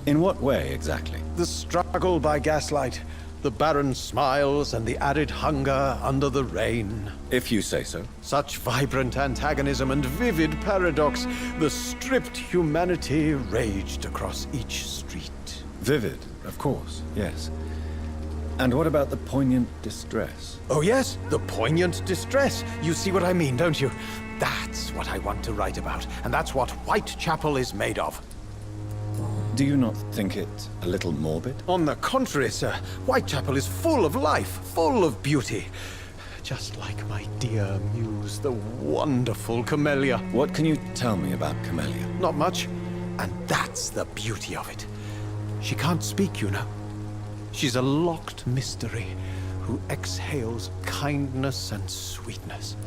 In what way, exactly? The struggle by gaslight, the barren smiles and the added hunger under the rain. If you say so. Such vibrant antagonism and vivid paradox, the stripped humanity raged across each street. Vivid, of course, yes. And what about the poignant distress? Oh yes, the poignant distress. You see what I mean, don't you? That's what I want to write about, and that's what Whitechapel is made of. Do you not think it a little morbid? On the contrary, sir. Whitechapel is full of life, full of beauty. Just like my dear muse, the wonderful Camellia. What can you tell me about Camellia? Not much, and that's the beauty of it. She can't speak, you know. She's a locked mystery who exhales kindness and sweetness.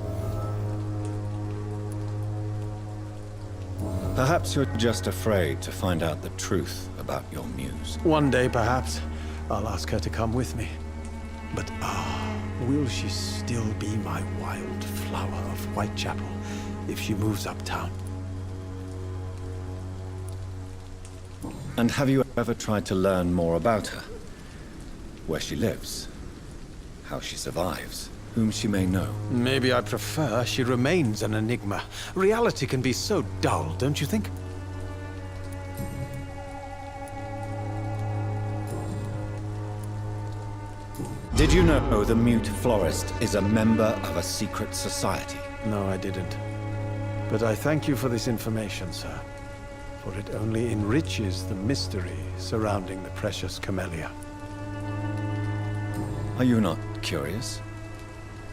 Perhaps you're just afraid to find out the truth about your muse. One day, perhaps, I'll ask her to come with me. But will she still be my wild flower of Whitechapel if she moves uptown? And have you ever tried to learn more about her? Where she lives, how she survives, whom she may know? Maybe I prefer she remains an enigma. Reality can be so dull, don't you think? Did you know the mute florist is a member of a secret society? No, I didn't. But I thank you for this information, sir. For it only enriches the mystery surrounding the precious Camellia. Are you not curious?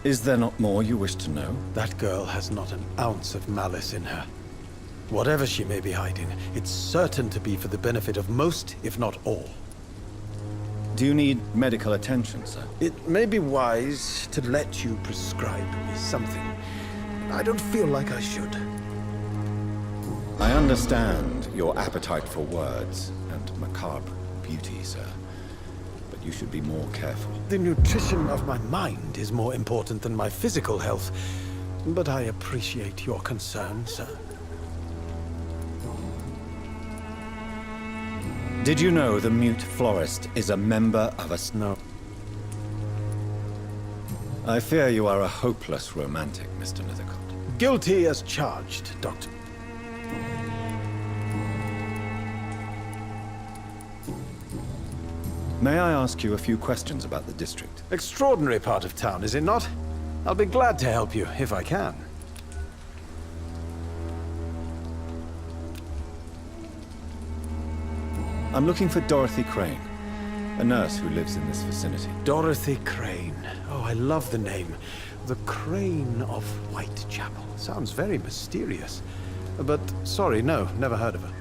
Is there not more you wish to know? That girl has not an ounce of malice in her. Whatever she may be hiding, it's certain to be for the benefit of most, if not all. Do you need medical attention, sir? It may be wise to let you prescribe me something. I don't feel like I should. I understand your appetite for words and macabre beauty, sir. But you should be more careful. The nutrition of my mind is more important than my physical health. But I appreciate your concern, sir. Did you know the mute florist is a member of a... No. I fear you are a hopeless romantic, Mr. Nethercott. Guilty as charged, Doctor. May I ask you a few questions about the district? Extraordinary part of town, is it not? I'll be glad to help you, if I can. I'm looking for Dorothy Crane, a nurse who lives in this vicinity. Dorothy Crane. Oh, I love the name. The Crane of Whitechapel. Sounds very mysterious. But, sorry, no, never heard of her.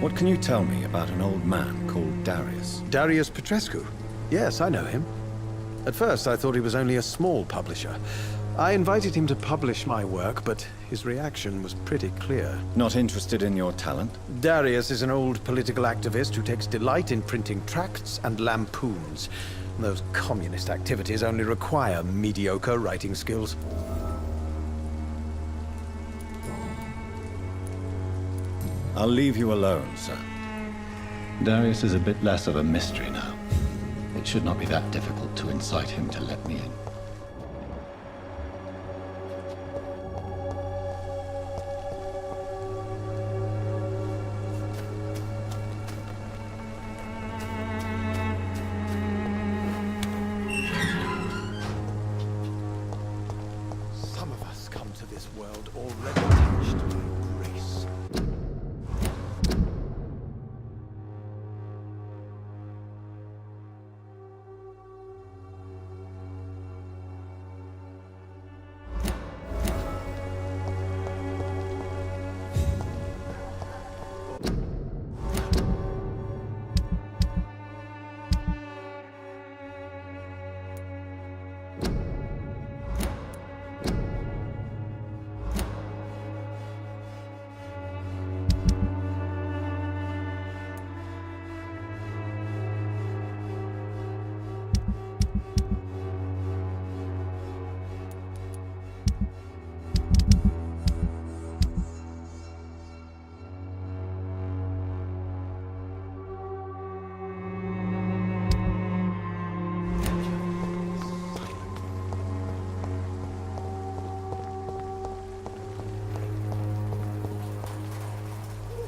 What can you tell me about an old man called Darius? Darius Petrescu? Yes, I know him. At first, I thought he was only a small publisher. I invited him to publish my work, but his reaction was pretty clear. Not interested in your talent? Darius is an old political activist who takes delight in printing tracts and lampoons. Those communist activities only require mediocre writing skills. I'll leave you alone, sir. Darius is a bit less of a mystery now. It should not be that difficult to incite him to let me in. Some of us come to this world already touched by grace.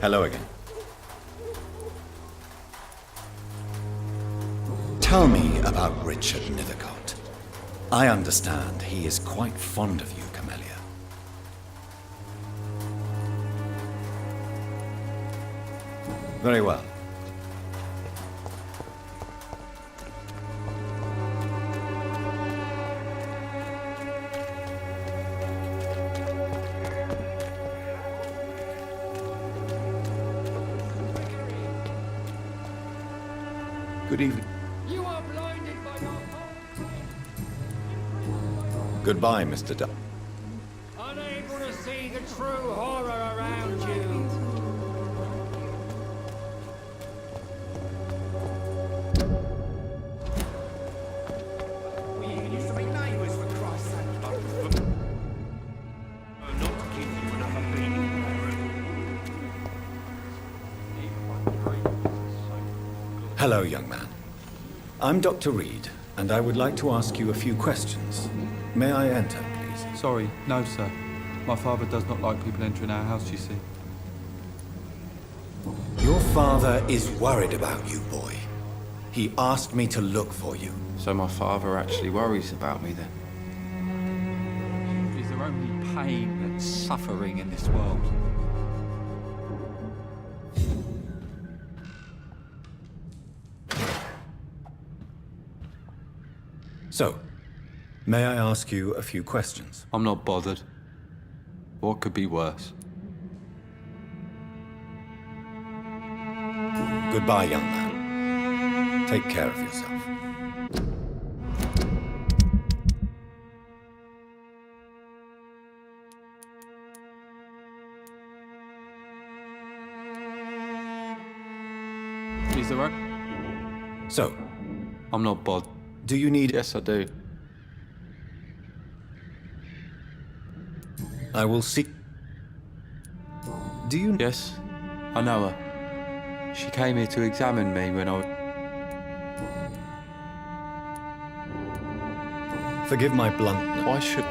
Hello again. Tell me about Richard Nethercott. I understand he is quite fond of you, Camellia. Very well. Good evening. You are blinded by your Goodbye, Mr. Duff. unable to see the true horror around you. We used to be neighbours, for Christ's sake. Not to give you another beating, Hello, young man. I'm Dr. Reed, and I would like to ask you a few questions. May I enter, please? Sorry, no, sir. My father does not like people entering our house, you see. Your father is worried about you, boy. He asked me to look for you. So my father actually worries about me then? Is there only pain and suffering in this world? So, may I ask you a few questions? I'm not bothered. What could be worse? Goodbye, young man. Take care of yourself. Is there a... So, I'm not bothered. Do you need... Yes, I do. I will see... Do you... Yes, I know her. She came here to examine me when I... Forgive my bluntness. Why should...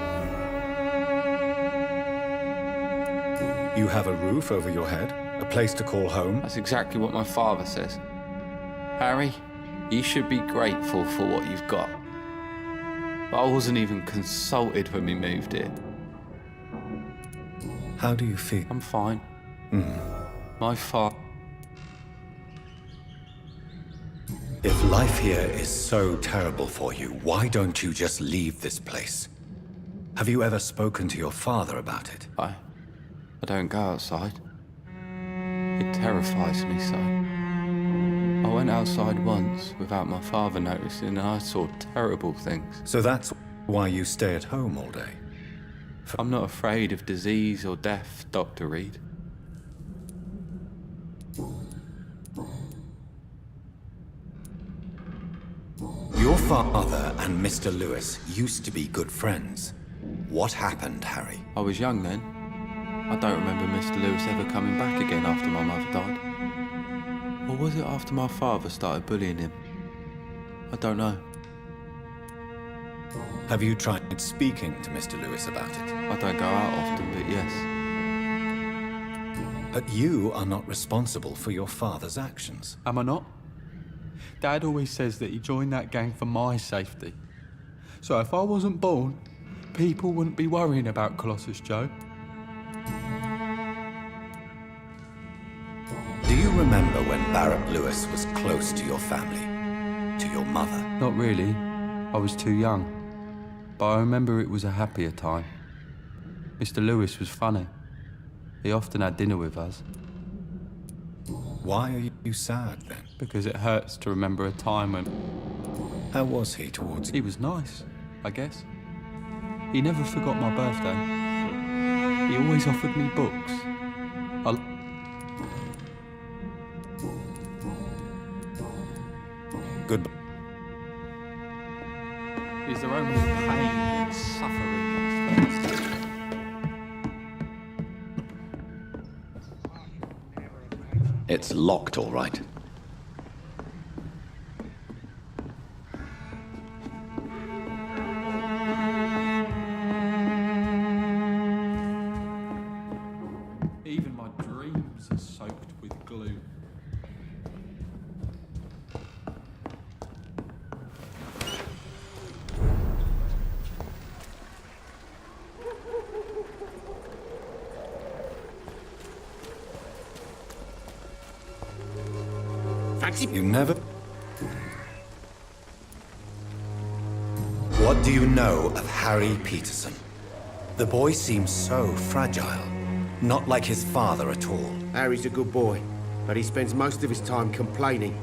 You have a roof over your head, a place to call home. That's exactly what my father says. Harry, you should be grateful for what you've got. But I wasn't even consulted when we moved here. How do you feel? I'm fine. My father... If life here is so terrible for you, why don't you just leave this place? Have you ever spoken to your father about it? I don't go outside. It terrifies me so. I went outside once without my father noticing and I saw terrible things. So that's why you stay at home all day? I'm not afraid of disease or death, Dr. Reed. Your father and Mr. Lewis used to be good friends. What happened, Harry? I was young then. I don't remember Mr. Lewis ever coming back again after my mother died. Or was it after my father started bullying him? I don't know. Have you tried speaking to Mr. Lewis about it? I don't go out often, but yes. But you are not responsible for your father's actions. Am I not? Dad always says that he joined that gang for my safety. So if I wasn't born, people wouldn't be worrying about Colossus Joe. Do you remember when Barrett Lewis was close to your family? To your mother? Not really. I was too young. But I remember it was a happier time. Mr. Lewis was funny. He often had dinner with us. Why are you sad then? Because it hurts to remember a time when... How was he towards you? He was nice, I guess. He never forgot my birthday. He always offered me books. Good. Is there only pain and suffering? It's locked, all right. Even my dreams are soaked with glue. You never... What do you know of Harry Peterson? The boy seems so fragile. Not like his father at all. Harry's a good boy, but he spends most of his time complaining.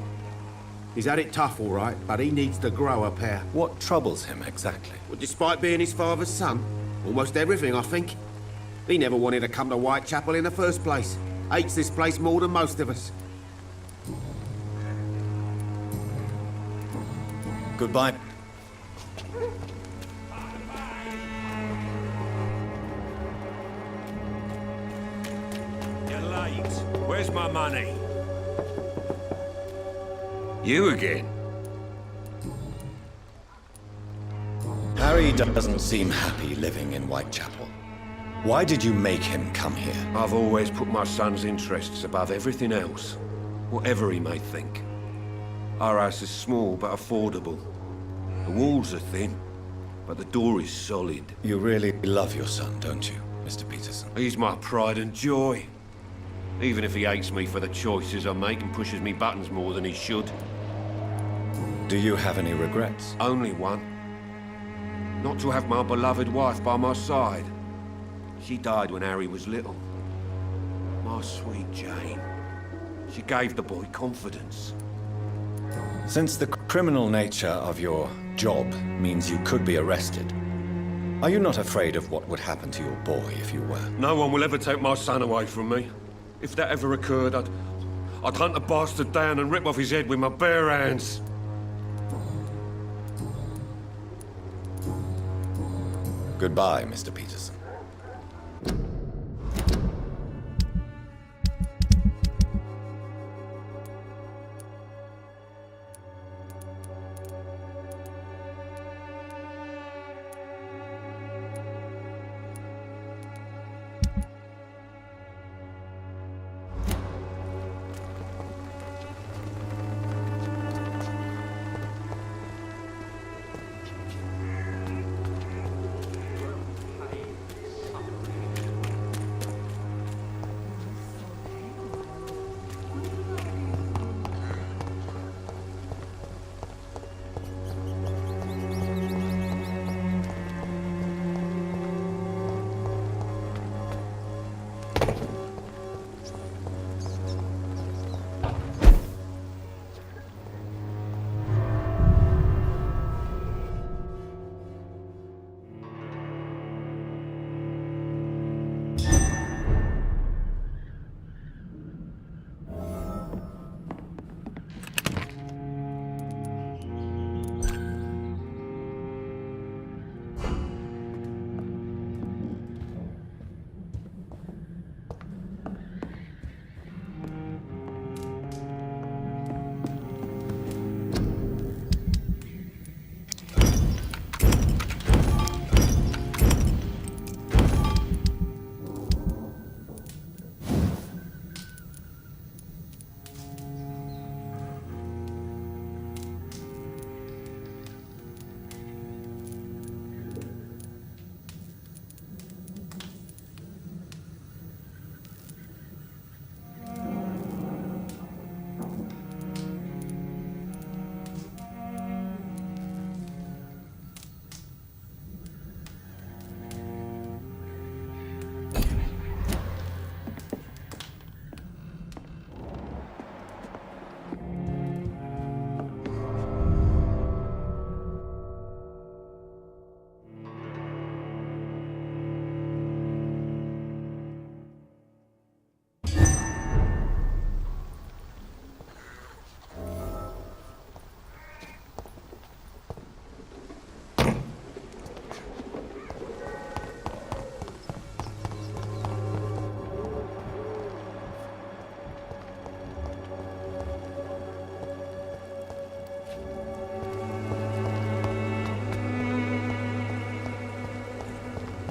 He's had it tough, all right, but he needs to grow a pair. What troubles him exactly? Well, despite being his father's son, almost everything, I think. He never wanted to come to Whitechapel in the first place. Hates this place more than most of us. Goodbye. You're late. Where's my money? You again? Harry doesn't seem happy living in Whitechapel. Why did you make him come here? I've always put my son's interests above everything else, whatever he may think. Our house is small but affordable. The walls are thin, but the door is solid. You really love your son, don't you, Mr. Peterson? He's my pride and joy. Even if he hates me for the choices I make and pushes me buttons more than he should. Do you have any regrets? Only one. Not to have my beloved wife by my side. She died when Harry was little. My sweet Jane. She gave the boy confidence. Since the criminal nature of your job means you could be arrested, are you not afraid of what would happen to your boy if you were? No one will ever take my son away from me. If that ever occurred, I'd hunt the bastard down and rip off his head with my bare hands. Goodbye, Mr. Peterson.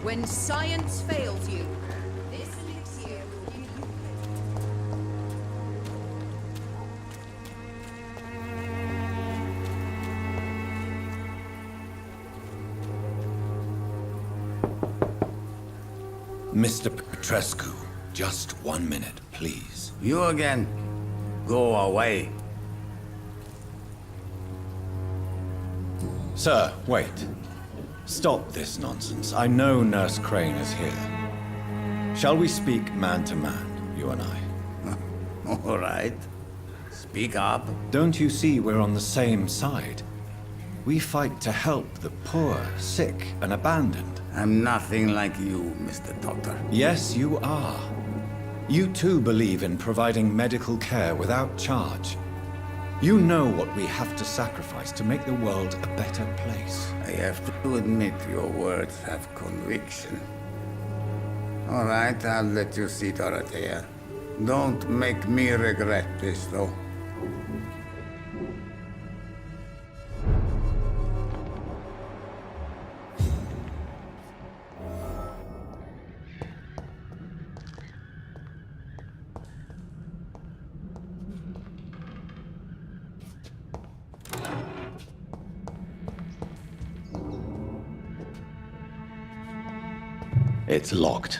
When science fails you, this elixir will give you Mr. Petrescu, just 1 minute, please. You again. Go away. Sir, wait. Stop this nonsense. I know Nurse Crane is here. Shall we speak man to man, you and I? All right. Speak up. Don't you see we're on the same side? We fight to help the poor, sick, and abandoned. I'm nothing like you, Mr. Doctor. Yes, you are. You too believe in providing medical care without charge. You know what we have to sacrifice to make the world a better place. I have to admit your words have conviction. All right, I'll let you see, Dorothea. Don't make me regret this, though. It's locked.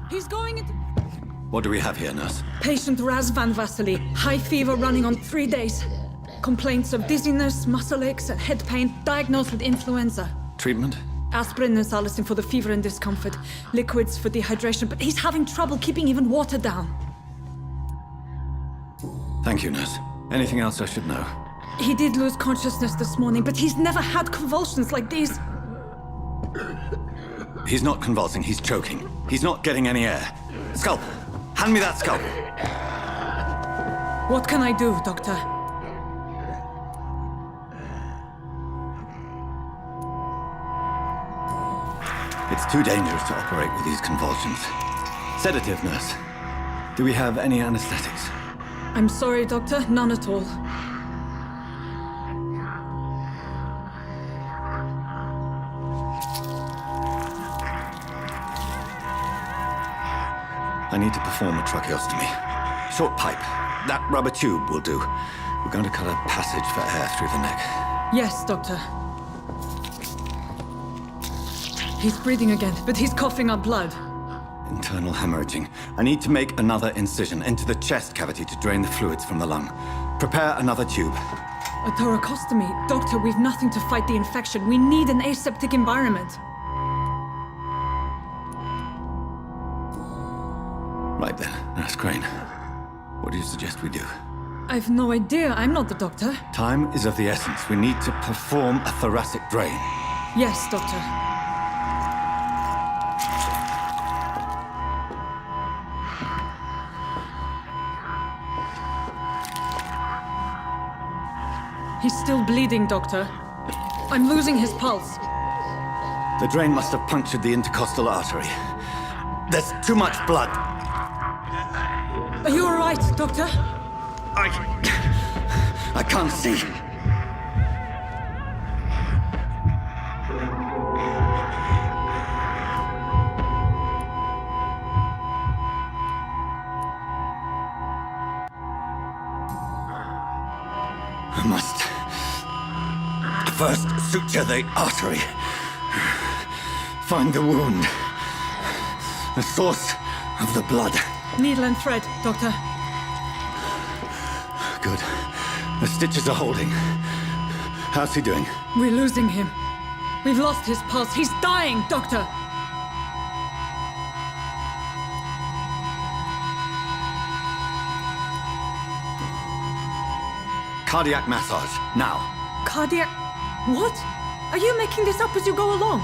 He's going into... What do we have here, nurse? Patient Raz Van Vasily. High fever running on 3 days. Complaints of dizziness, muscle aches, and head pain. Diagnosed with influenza. Treatment? Aspirin and salicin for the fever and discomfort. Liquids for dehydration, but he's having trouble keeping even water down. Thank you, nurse. Anything else I should know? He did lose consciousness this morning, but he's never had convulsions like these. He's not convulsing, he's choking. He's not getting any air. Scalpel! Hand me that scalpel! What can I do, Doctor? It's too dangerous to operate with these convulsions. Sedative, nurse. Do we have any anesthetics? I'm sorry, Doctor. None at all. I need to perform a tracheostomy. Short pipe. That rubber tube will do. We're going to cut a passage for air through the neck. Yes, Doctor. He's breathing again, but he's coughing up blood. Internal hemorrhaging. I need to make another incision into the chest cavity to drain the fluids from the lung. Prepare another tube. A thoracostomy? Doctor, we've nothing to fight the infection. We need an aseptic environment. Right then, Nurse Crane. What do you suggest we do? I've no idea. I'm not the doctor. Time is of the essence. We need to perform a thoracic drain. Yes, Doctor. He's still bleeding, Doctor. I'm losing his pulse. The drain must have punctured the intercostal artery. There's too much blood. Are you all right, Doctor? I can't see. I must first suture the artery. Find the wound. The source of the blood. Needle and thread, Doctor. Good. The stitches are holding. How's he doing? We're losing him. We've lost his pulse. He's dying, Doctor! Cardiac massage, now. Cardiac... What? Are you making this up as you go along?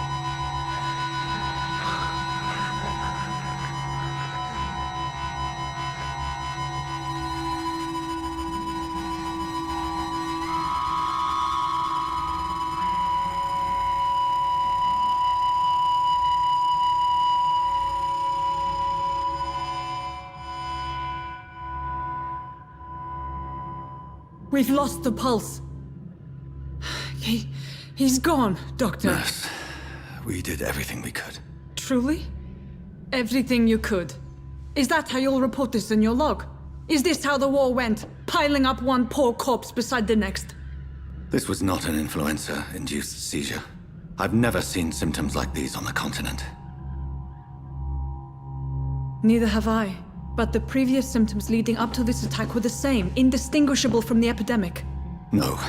We've lost the pulse. He's gone, Doctor. Nurse, we did everything we could. Truly? Everything you could? Is that how you'll report this in your log? Is this how the war went? Piling up one poor corpse beside the next? This was not an influenza-induced seizure. I've never seen symptoms like these on the continent. Neither have I. But the previous symptoms leading up to this attack were the same, indistinguishable from the epidemic. No.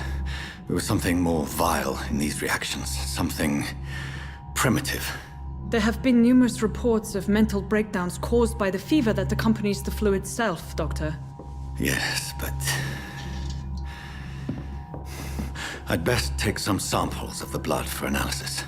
There was something more vile in these reactions. Something primitive. There have been numerous reports of mental breakdowns caused by the fever that accompanies the flu itself, Doctor. Yes, but... I'd best take some samples of the blood for analysis.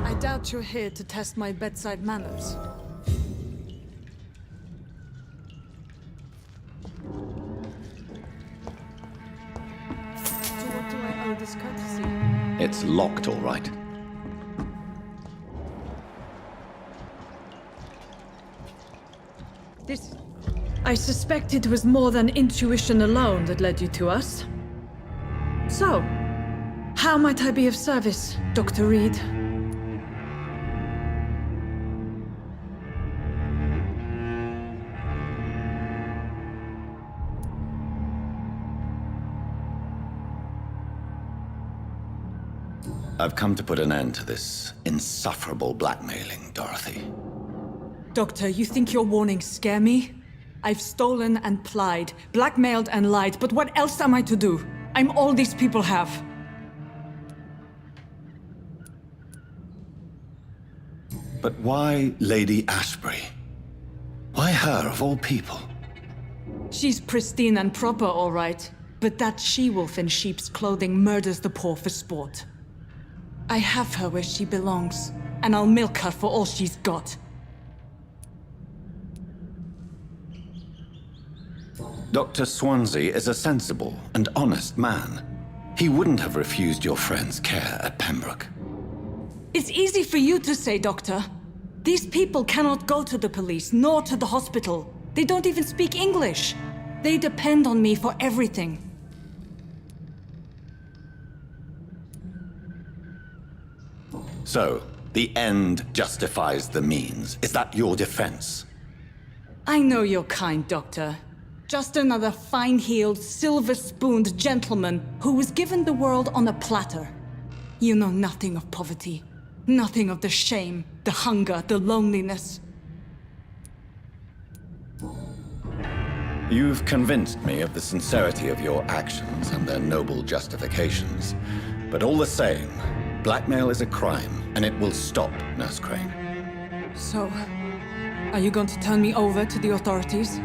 I doubt you're here to test my bedside manners. To what do I owe this courtesy? It's locked, all right. This... I suspect it was more than intuition alone that led you to us. So, how might I be of service, Dr. Reed? I've come to put an end to this insufferable blackmailing, Dorothy. Doctor, you think your warnings scare me? I've stolen and plied, blackmailed and lied, but what else am I to do? I'm all these people have. But why Lady Ashbury? Why her, of all people? She's pristine and proper, all right. But that she-wolf in sheep's clothing murders the poor for sport. I have her where she belongs, and I'll milk her for all she's got. Dr. Swansea is a sensible and honest man. He wouldn't have refused your friend's care at Pembroke. It's easy for you to say, Doctor. These people cannot go to the police, nor to the hospital. They don't even speak English. They depend on me for everything. So, the end justifies the means. Is that your defense? I know you're kind, Doctor. Just another fine-heeled, silver-spooned gentleman who was given the world on a platter. You know nothing of poverty. Nothing of the shame, the hunger, the loneliness. You've convinced me of the sincerity of your actions and their noble justifications. But all the same, blackmail is a crime, and it will stop, Nurse Crane. So, are you going to turn me over to the authorities?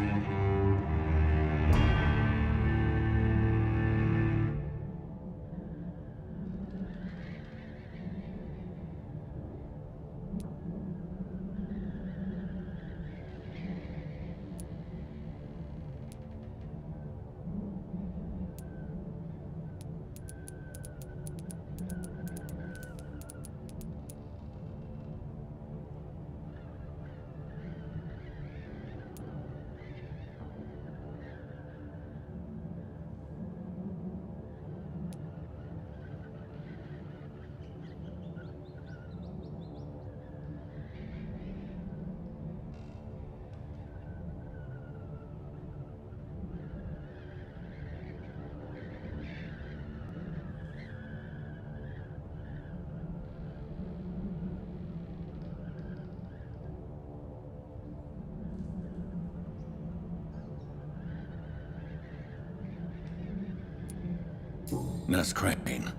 Nurse Crane,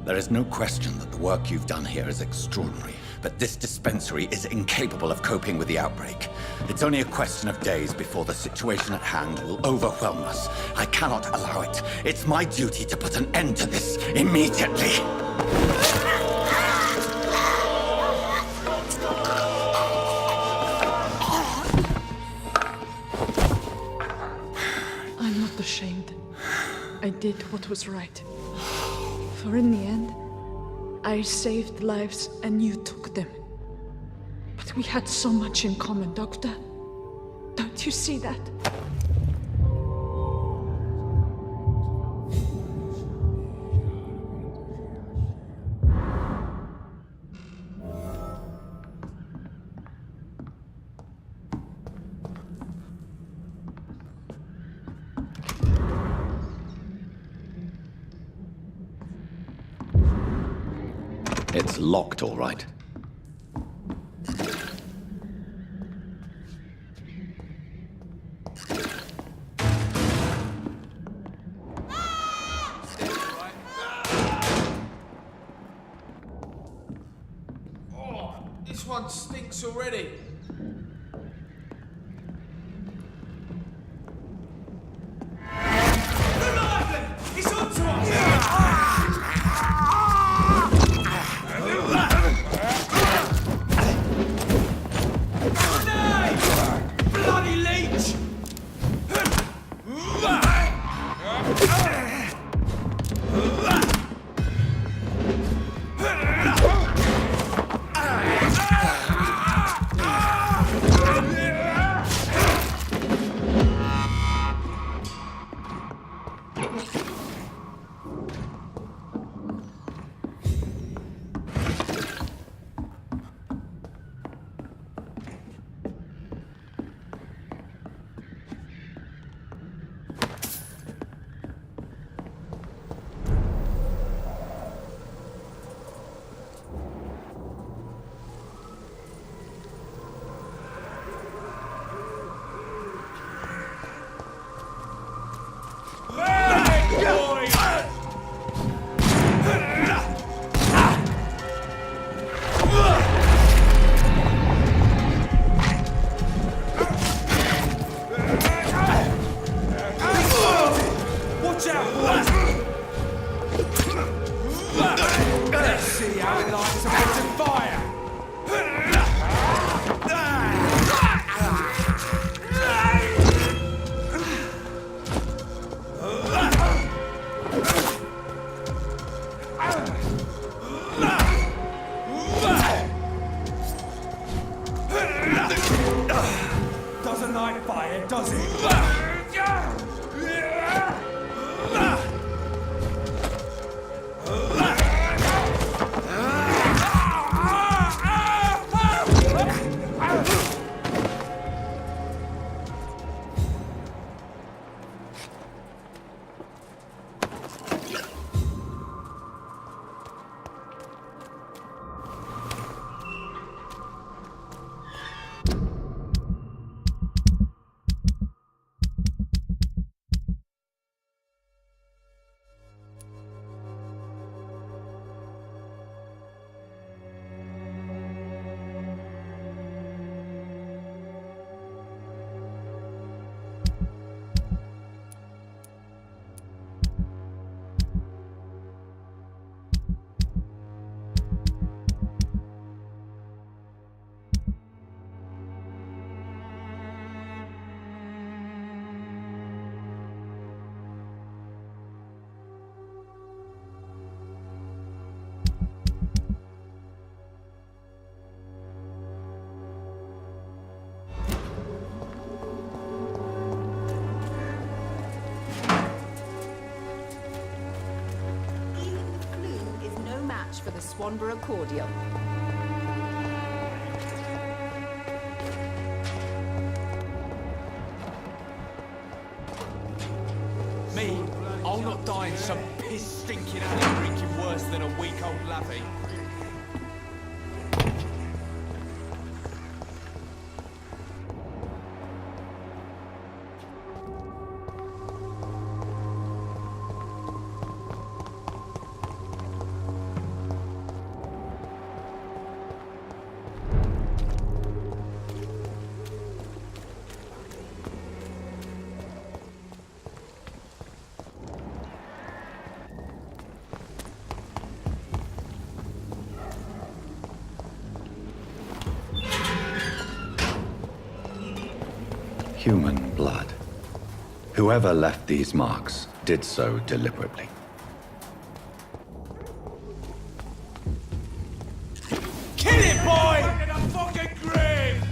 there is no question that the work you've done here is extraordinary, but this dispensary is incapable of coping with the outbreak. It's only a question of days before the situation at hand will overwhelm us. I cannot allow it. It's my duty to put an end to this immediately. I'm not ashamed. I did what was right. For in the end, I saved lives and you took them. But we had so much in common, Doctor. Don't you see that? It's locked, all right. Oh, this one stinks already. It's onto us! Bloody leech! like fire, does it? For the Swanborough cordial. Me, I'll not die in some piss-stinking alley drinking worse than a week-old lavvy. Human blood. Whoever left these marks did so deliberately. Kill it, boy! In a fucking grave!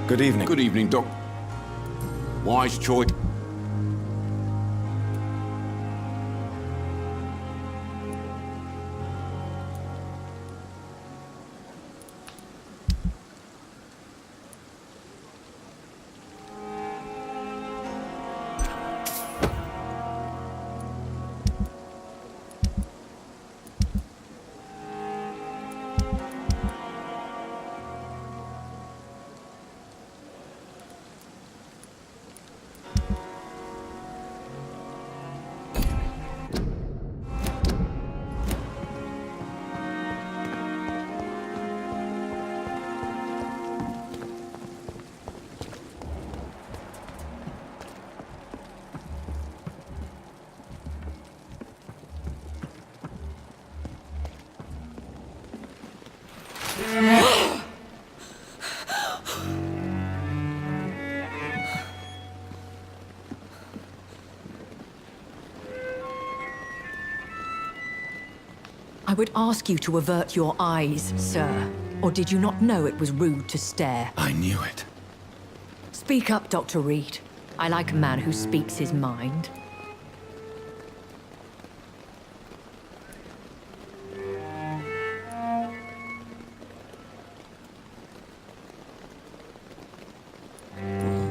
Good evening. Good evening, Doc. Wise choice. I would ask you to avert your eyes, sir. Or did you not know it was rude to stare? I knew it. Speak up, Dr. Reed. I like a man who speaks his mind.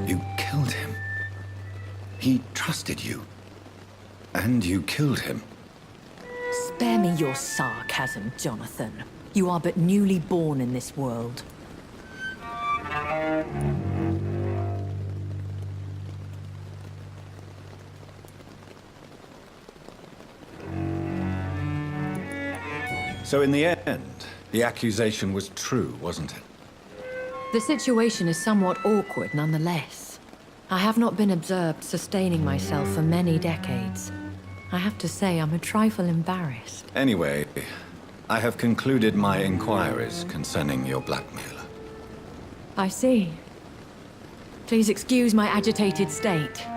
You killed him. He trusted you. And you killed him. Spare me your sarcasm, Jonathan. You are but newly born in this world. So in the end, the accusation was true, wasn't it? The situation is somewhat awkward nonetheless. I have not been observed sustaining myself for many decades. I have to say I'm a trifle embarrassed. Anyway, I have concluded my inquiries concerning your blackmailer. I see. Please excuse my agitated state.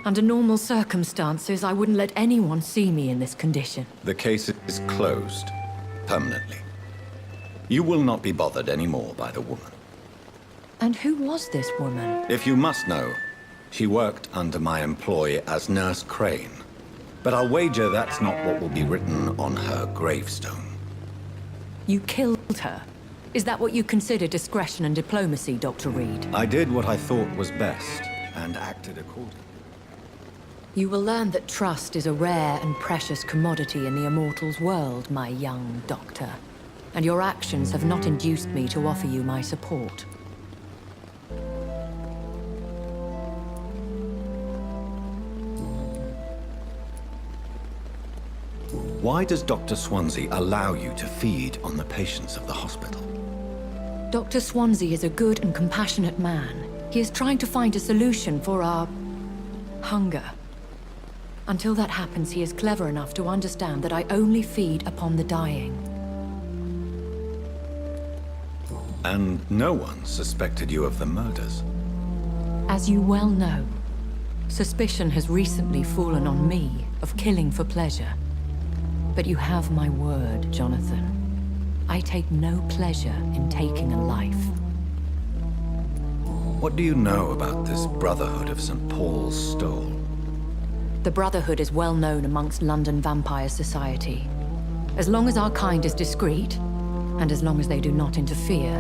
Under normal circumstances, I wouldn't let anyone see me in this condition. The case is closed, permanently. You will not be bothered anymore by the woman. And who was this woman? If you must know, she worked under my employ as Nurse Crane. But I'll wager that's not what will be written on her gravestone. You killed her. Is that what you consider discretion and diplomacy, Dr. Reed? I did what I thought was best, and acted accordingly. You will learn that trust is a rare and precious commodity in the Immortals world, my young doctor. And your actions have not induced me to offer you my support. Why does Dr. Swansea allow you to feed on the patients of the hospital? Dr. Swansea is a good and compassionate man. He is trying to find a solution for our hunger. Until that happens, he is clever enough to understand that I only feed upon the dying. And no one suspected you of the murders. As you well know, suspicion has recently fallen on me of killing for pleasure. But you have my word, Jonathan. I take no pleasure in taking a life. What do you know about this Brotherhood of St. Paul's Stole? The Brotherhood is well known amongst London Vampire Society. As long as our kind is discreet, and as long as they do not interfere,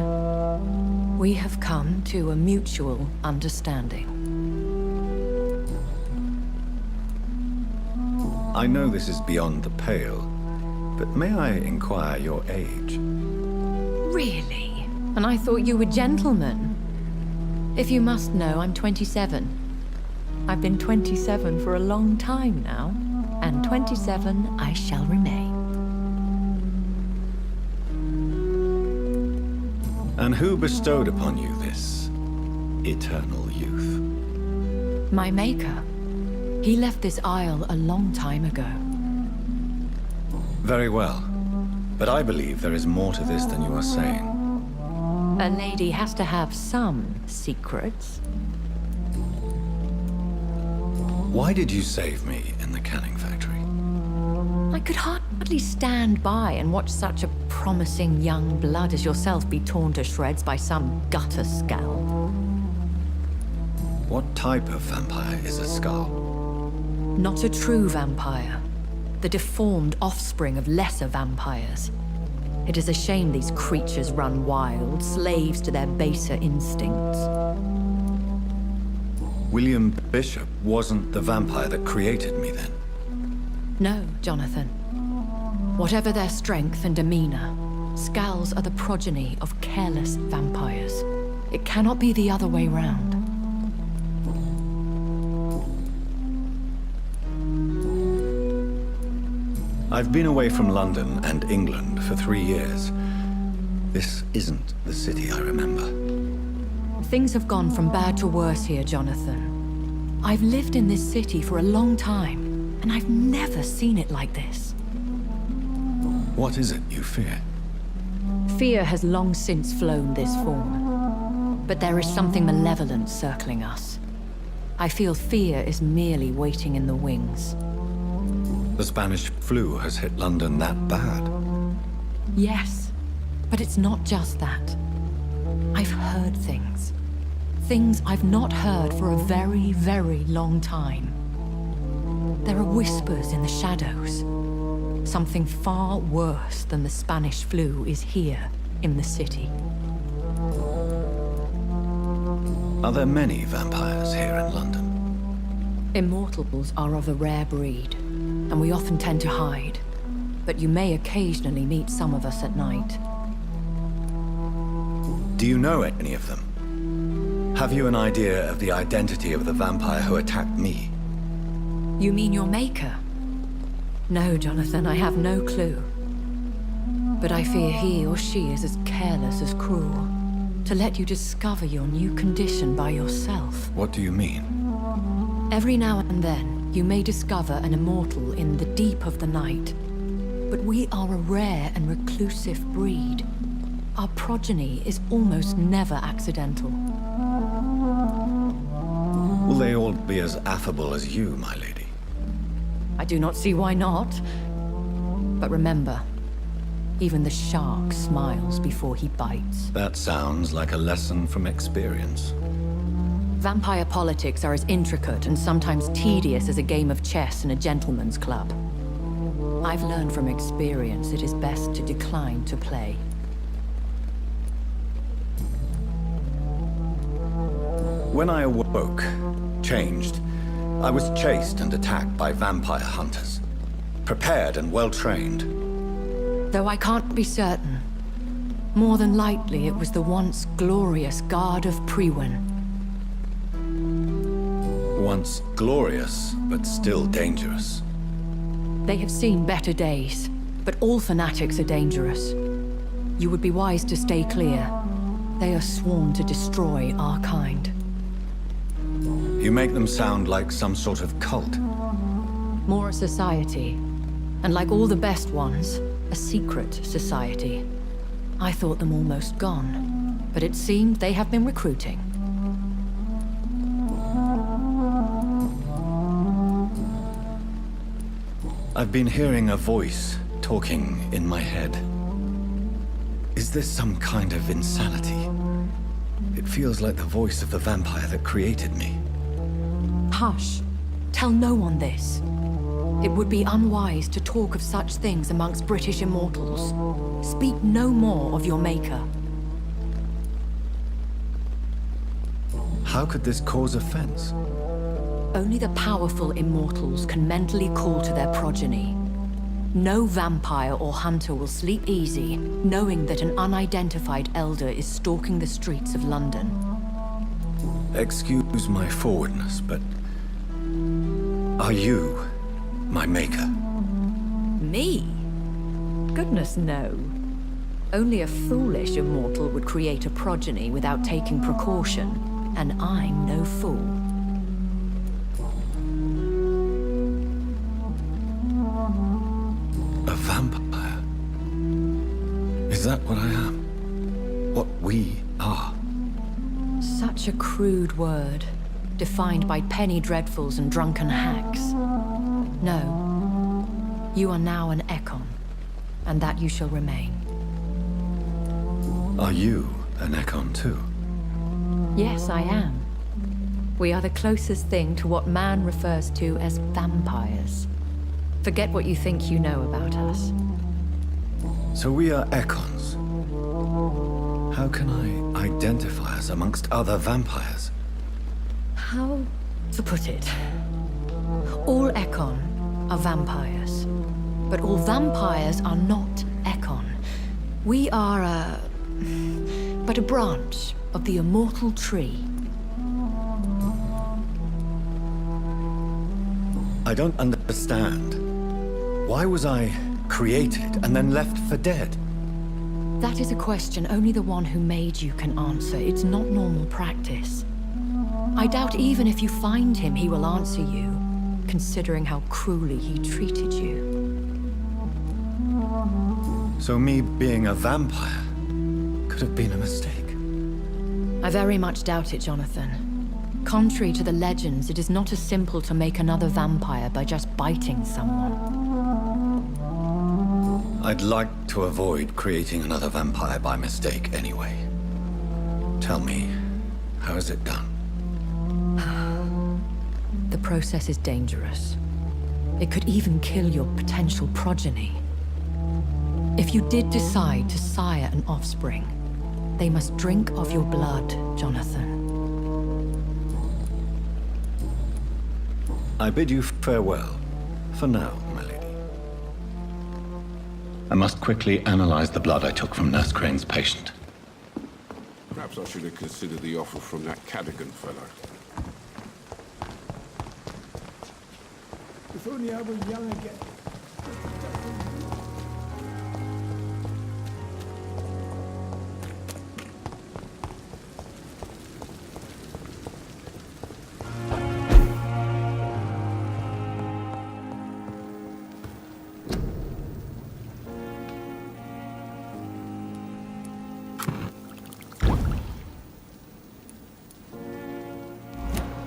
we have come to a mutual understanding. I know this is beyond the pale, but may I inquire your age? Really? And I thought you were gentlemen. If you must know, I'm 27. I've been 27 for a long time now, and 27 I shall remain. And who bestowed upon you this eternal youth? My maker. He left this isle a long time ago. Very well. But I believe there is more to this than you are saying. A lady has to have some secrets. Why did you save me in the canning factory? I could hardly stand by and watch such a promising young blood as yourself be torn to shreds by some gutter skull. What type of vampire is a skull? Not a true vampire. The deformed offspring of lesser vampires. It is a shame these creatures run wild, slaves to their baser instincts. William Bishop wasn't the vampire that created me then? No, Jonathan. Whatever their strength and demeanor, Skulls are the progeny of careless vampires. It cannot be the other way round. I've been away from London and England for 3 years. This isn't the city I remember. Things have gone from bad to worse here, Jonathan. I've lived in this city for a long time, and I've never seen it like this. What is it you fear? Fear has long since flown this form. But there is something malevolent circling us. I feel fear is merely waiting in the wings. The Spanish flu has hit London that bad. Yes, but it's not just that. I've heard things. Things I've not heard for a very, very long time. There are whispers in the shadows. Something far worse than the Spanish flu is here in the city. Are there many vampires here in London? Immortals are of a rare breed, and we often tend to hide. But you may occasionally meet some of us at night. Do you know any of them? Have you an idea of the identity of the vampire who attacked me? You mean your maker? No, Jonathan, I have no clue. But I fear he or she is as careless as cruel. To let you discover your new condition by yourself. What do you mean? Every now and then, you may discover an immortal in the deep of the night. But we are a rare and reclusive breed. Our progeny is almost never accidental. Will they all be as affable as you, my lady? I do not see why not. But remember, even the shark smiles before he bites. That sounds like a lesson from experience. Vampire politics are as intricate and sometimes tedious as a game of chess in a gentleman's club. I've learned from experience it is best to decline to play. When I awoke, changed, I was chased and attacked by vampire hunters. Prepared and well-trained. Though I can't be certain. More than likely, it was the once glorious Guard of Priwen. Once glorious, but still dangerous. They have seen better days, but all fanatics are dangerous. You would be wise to stay clear. They are sworn to destroy our kind. You make them sound like some sort of cult. More a society. And like all the best ones, a secret society. I thought them almost gone, but it seemed they have been recruiting. I've been hearing a voice talking in my head. Is this some kind of insanity? It feels like the voice of the vampire that created me. Hush. Tell no one this. It would be unwise to talk of such things amongst British immortals. Speak no more of your maker. How could this cause offense? Only the powerful immortals can mentally call to their progeny. No vampire or hunter will sleep easy, knowing that an unidentified elder is stalking the streets of London. Excuse my forwardness, but... are you my maker? Me? Goodness, no. Only a foolish immortal would create a progeny without taking precaution, and I'm no fool. A vampire? Is that what I am? What we are? Such a crude word, defined by penny dreadfuls and drunken hacks. No. You are now an Ekon, and that you shall remain. Are you an Ekon too? Yes, I am. We are the closest thing to what man refers to as vampires. Forget what you think you know about us. So we are Ekons. How can I identify us amongst other vampires? How to put it? All Ekon are vampires. But all vampires are not Ekon. We are but a branch of the immortal tree. I don't understand. Why was I created and then left for dead? That is a question only the one who made you can answer. It's not normal practice. I doubt even if you find him, he will answer you, considering how cruelly he treated you. So me being a vampire could have been a mistake. I very much doubt it, Jonathan. Contrary to the legends, it is not as simple to make another vampire by just biting someone. I'd like to avoid creating another vampire by mistake anyway. Tell me, how is it done? The process is dangerous. It could even kill your potential progeny. If you did decide to sire an offspring, they must drink of your blood, Jonathan. I bid you farewell, for now, my lady. I must quickly analyze the blood I took from Nurse Crane's patient. Perhaps I should have considered the offer from that Cadogan fellow. If only I were young again.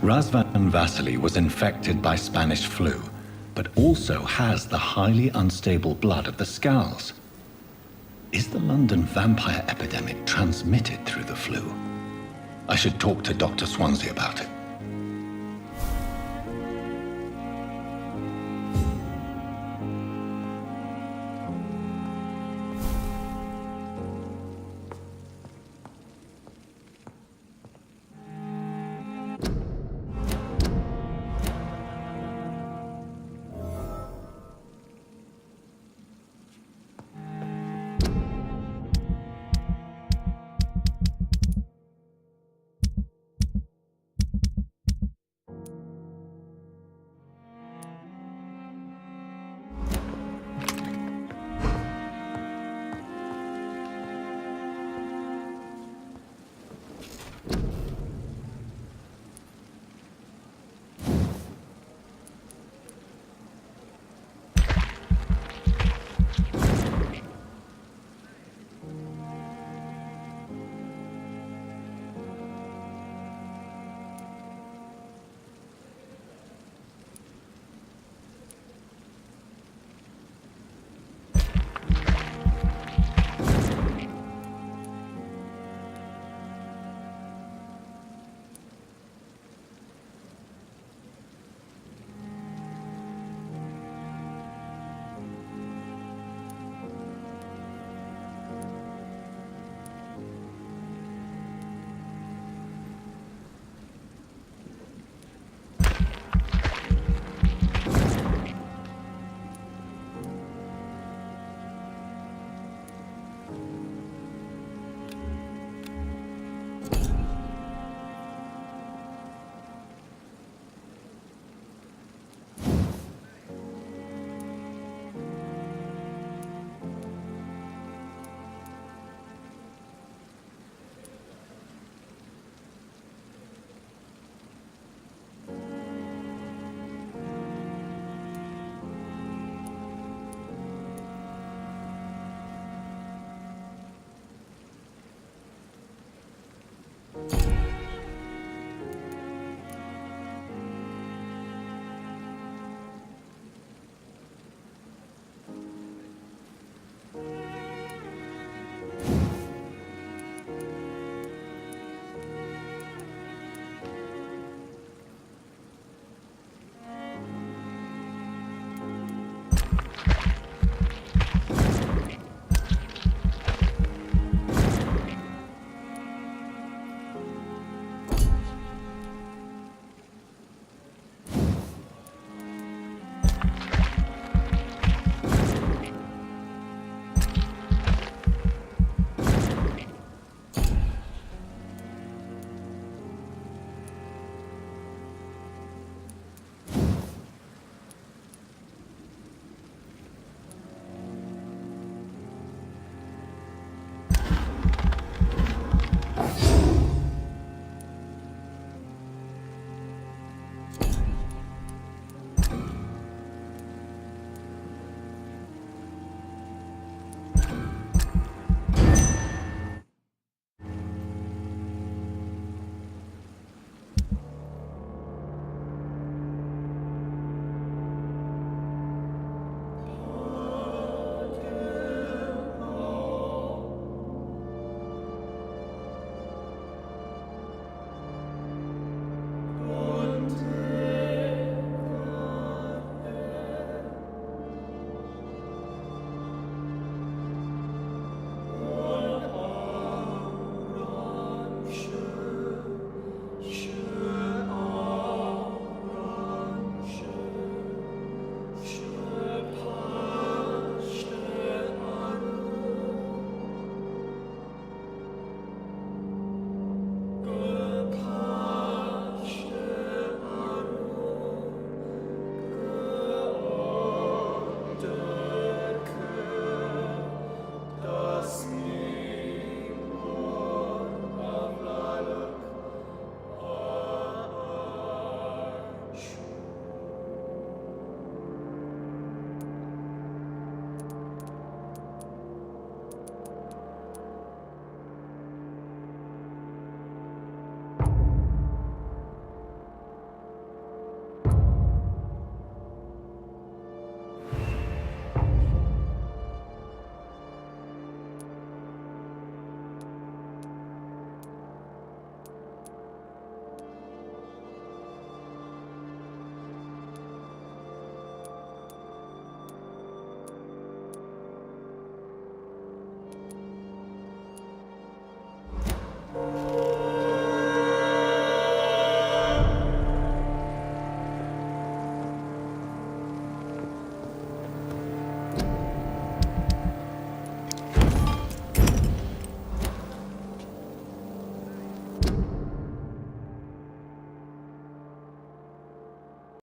Razvan Vasily was infected by Spanish flu, but also has the highly unstable blood of the Scowls. Is the London vampire epidemic transmitted through the flu? I should talk to Dr. Swansea about it.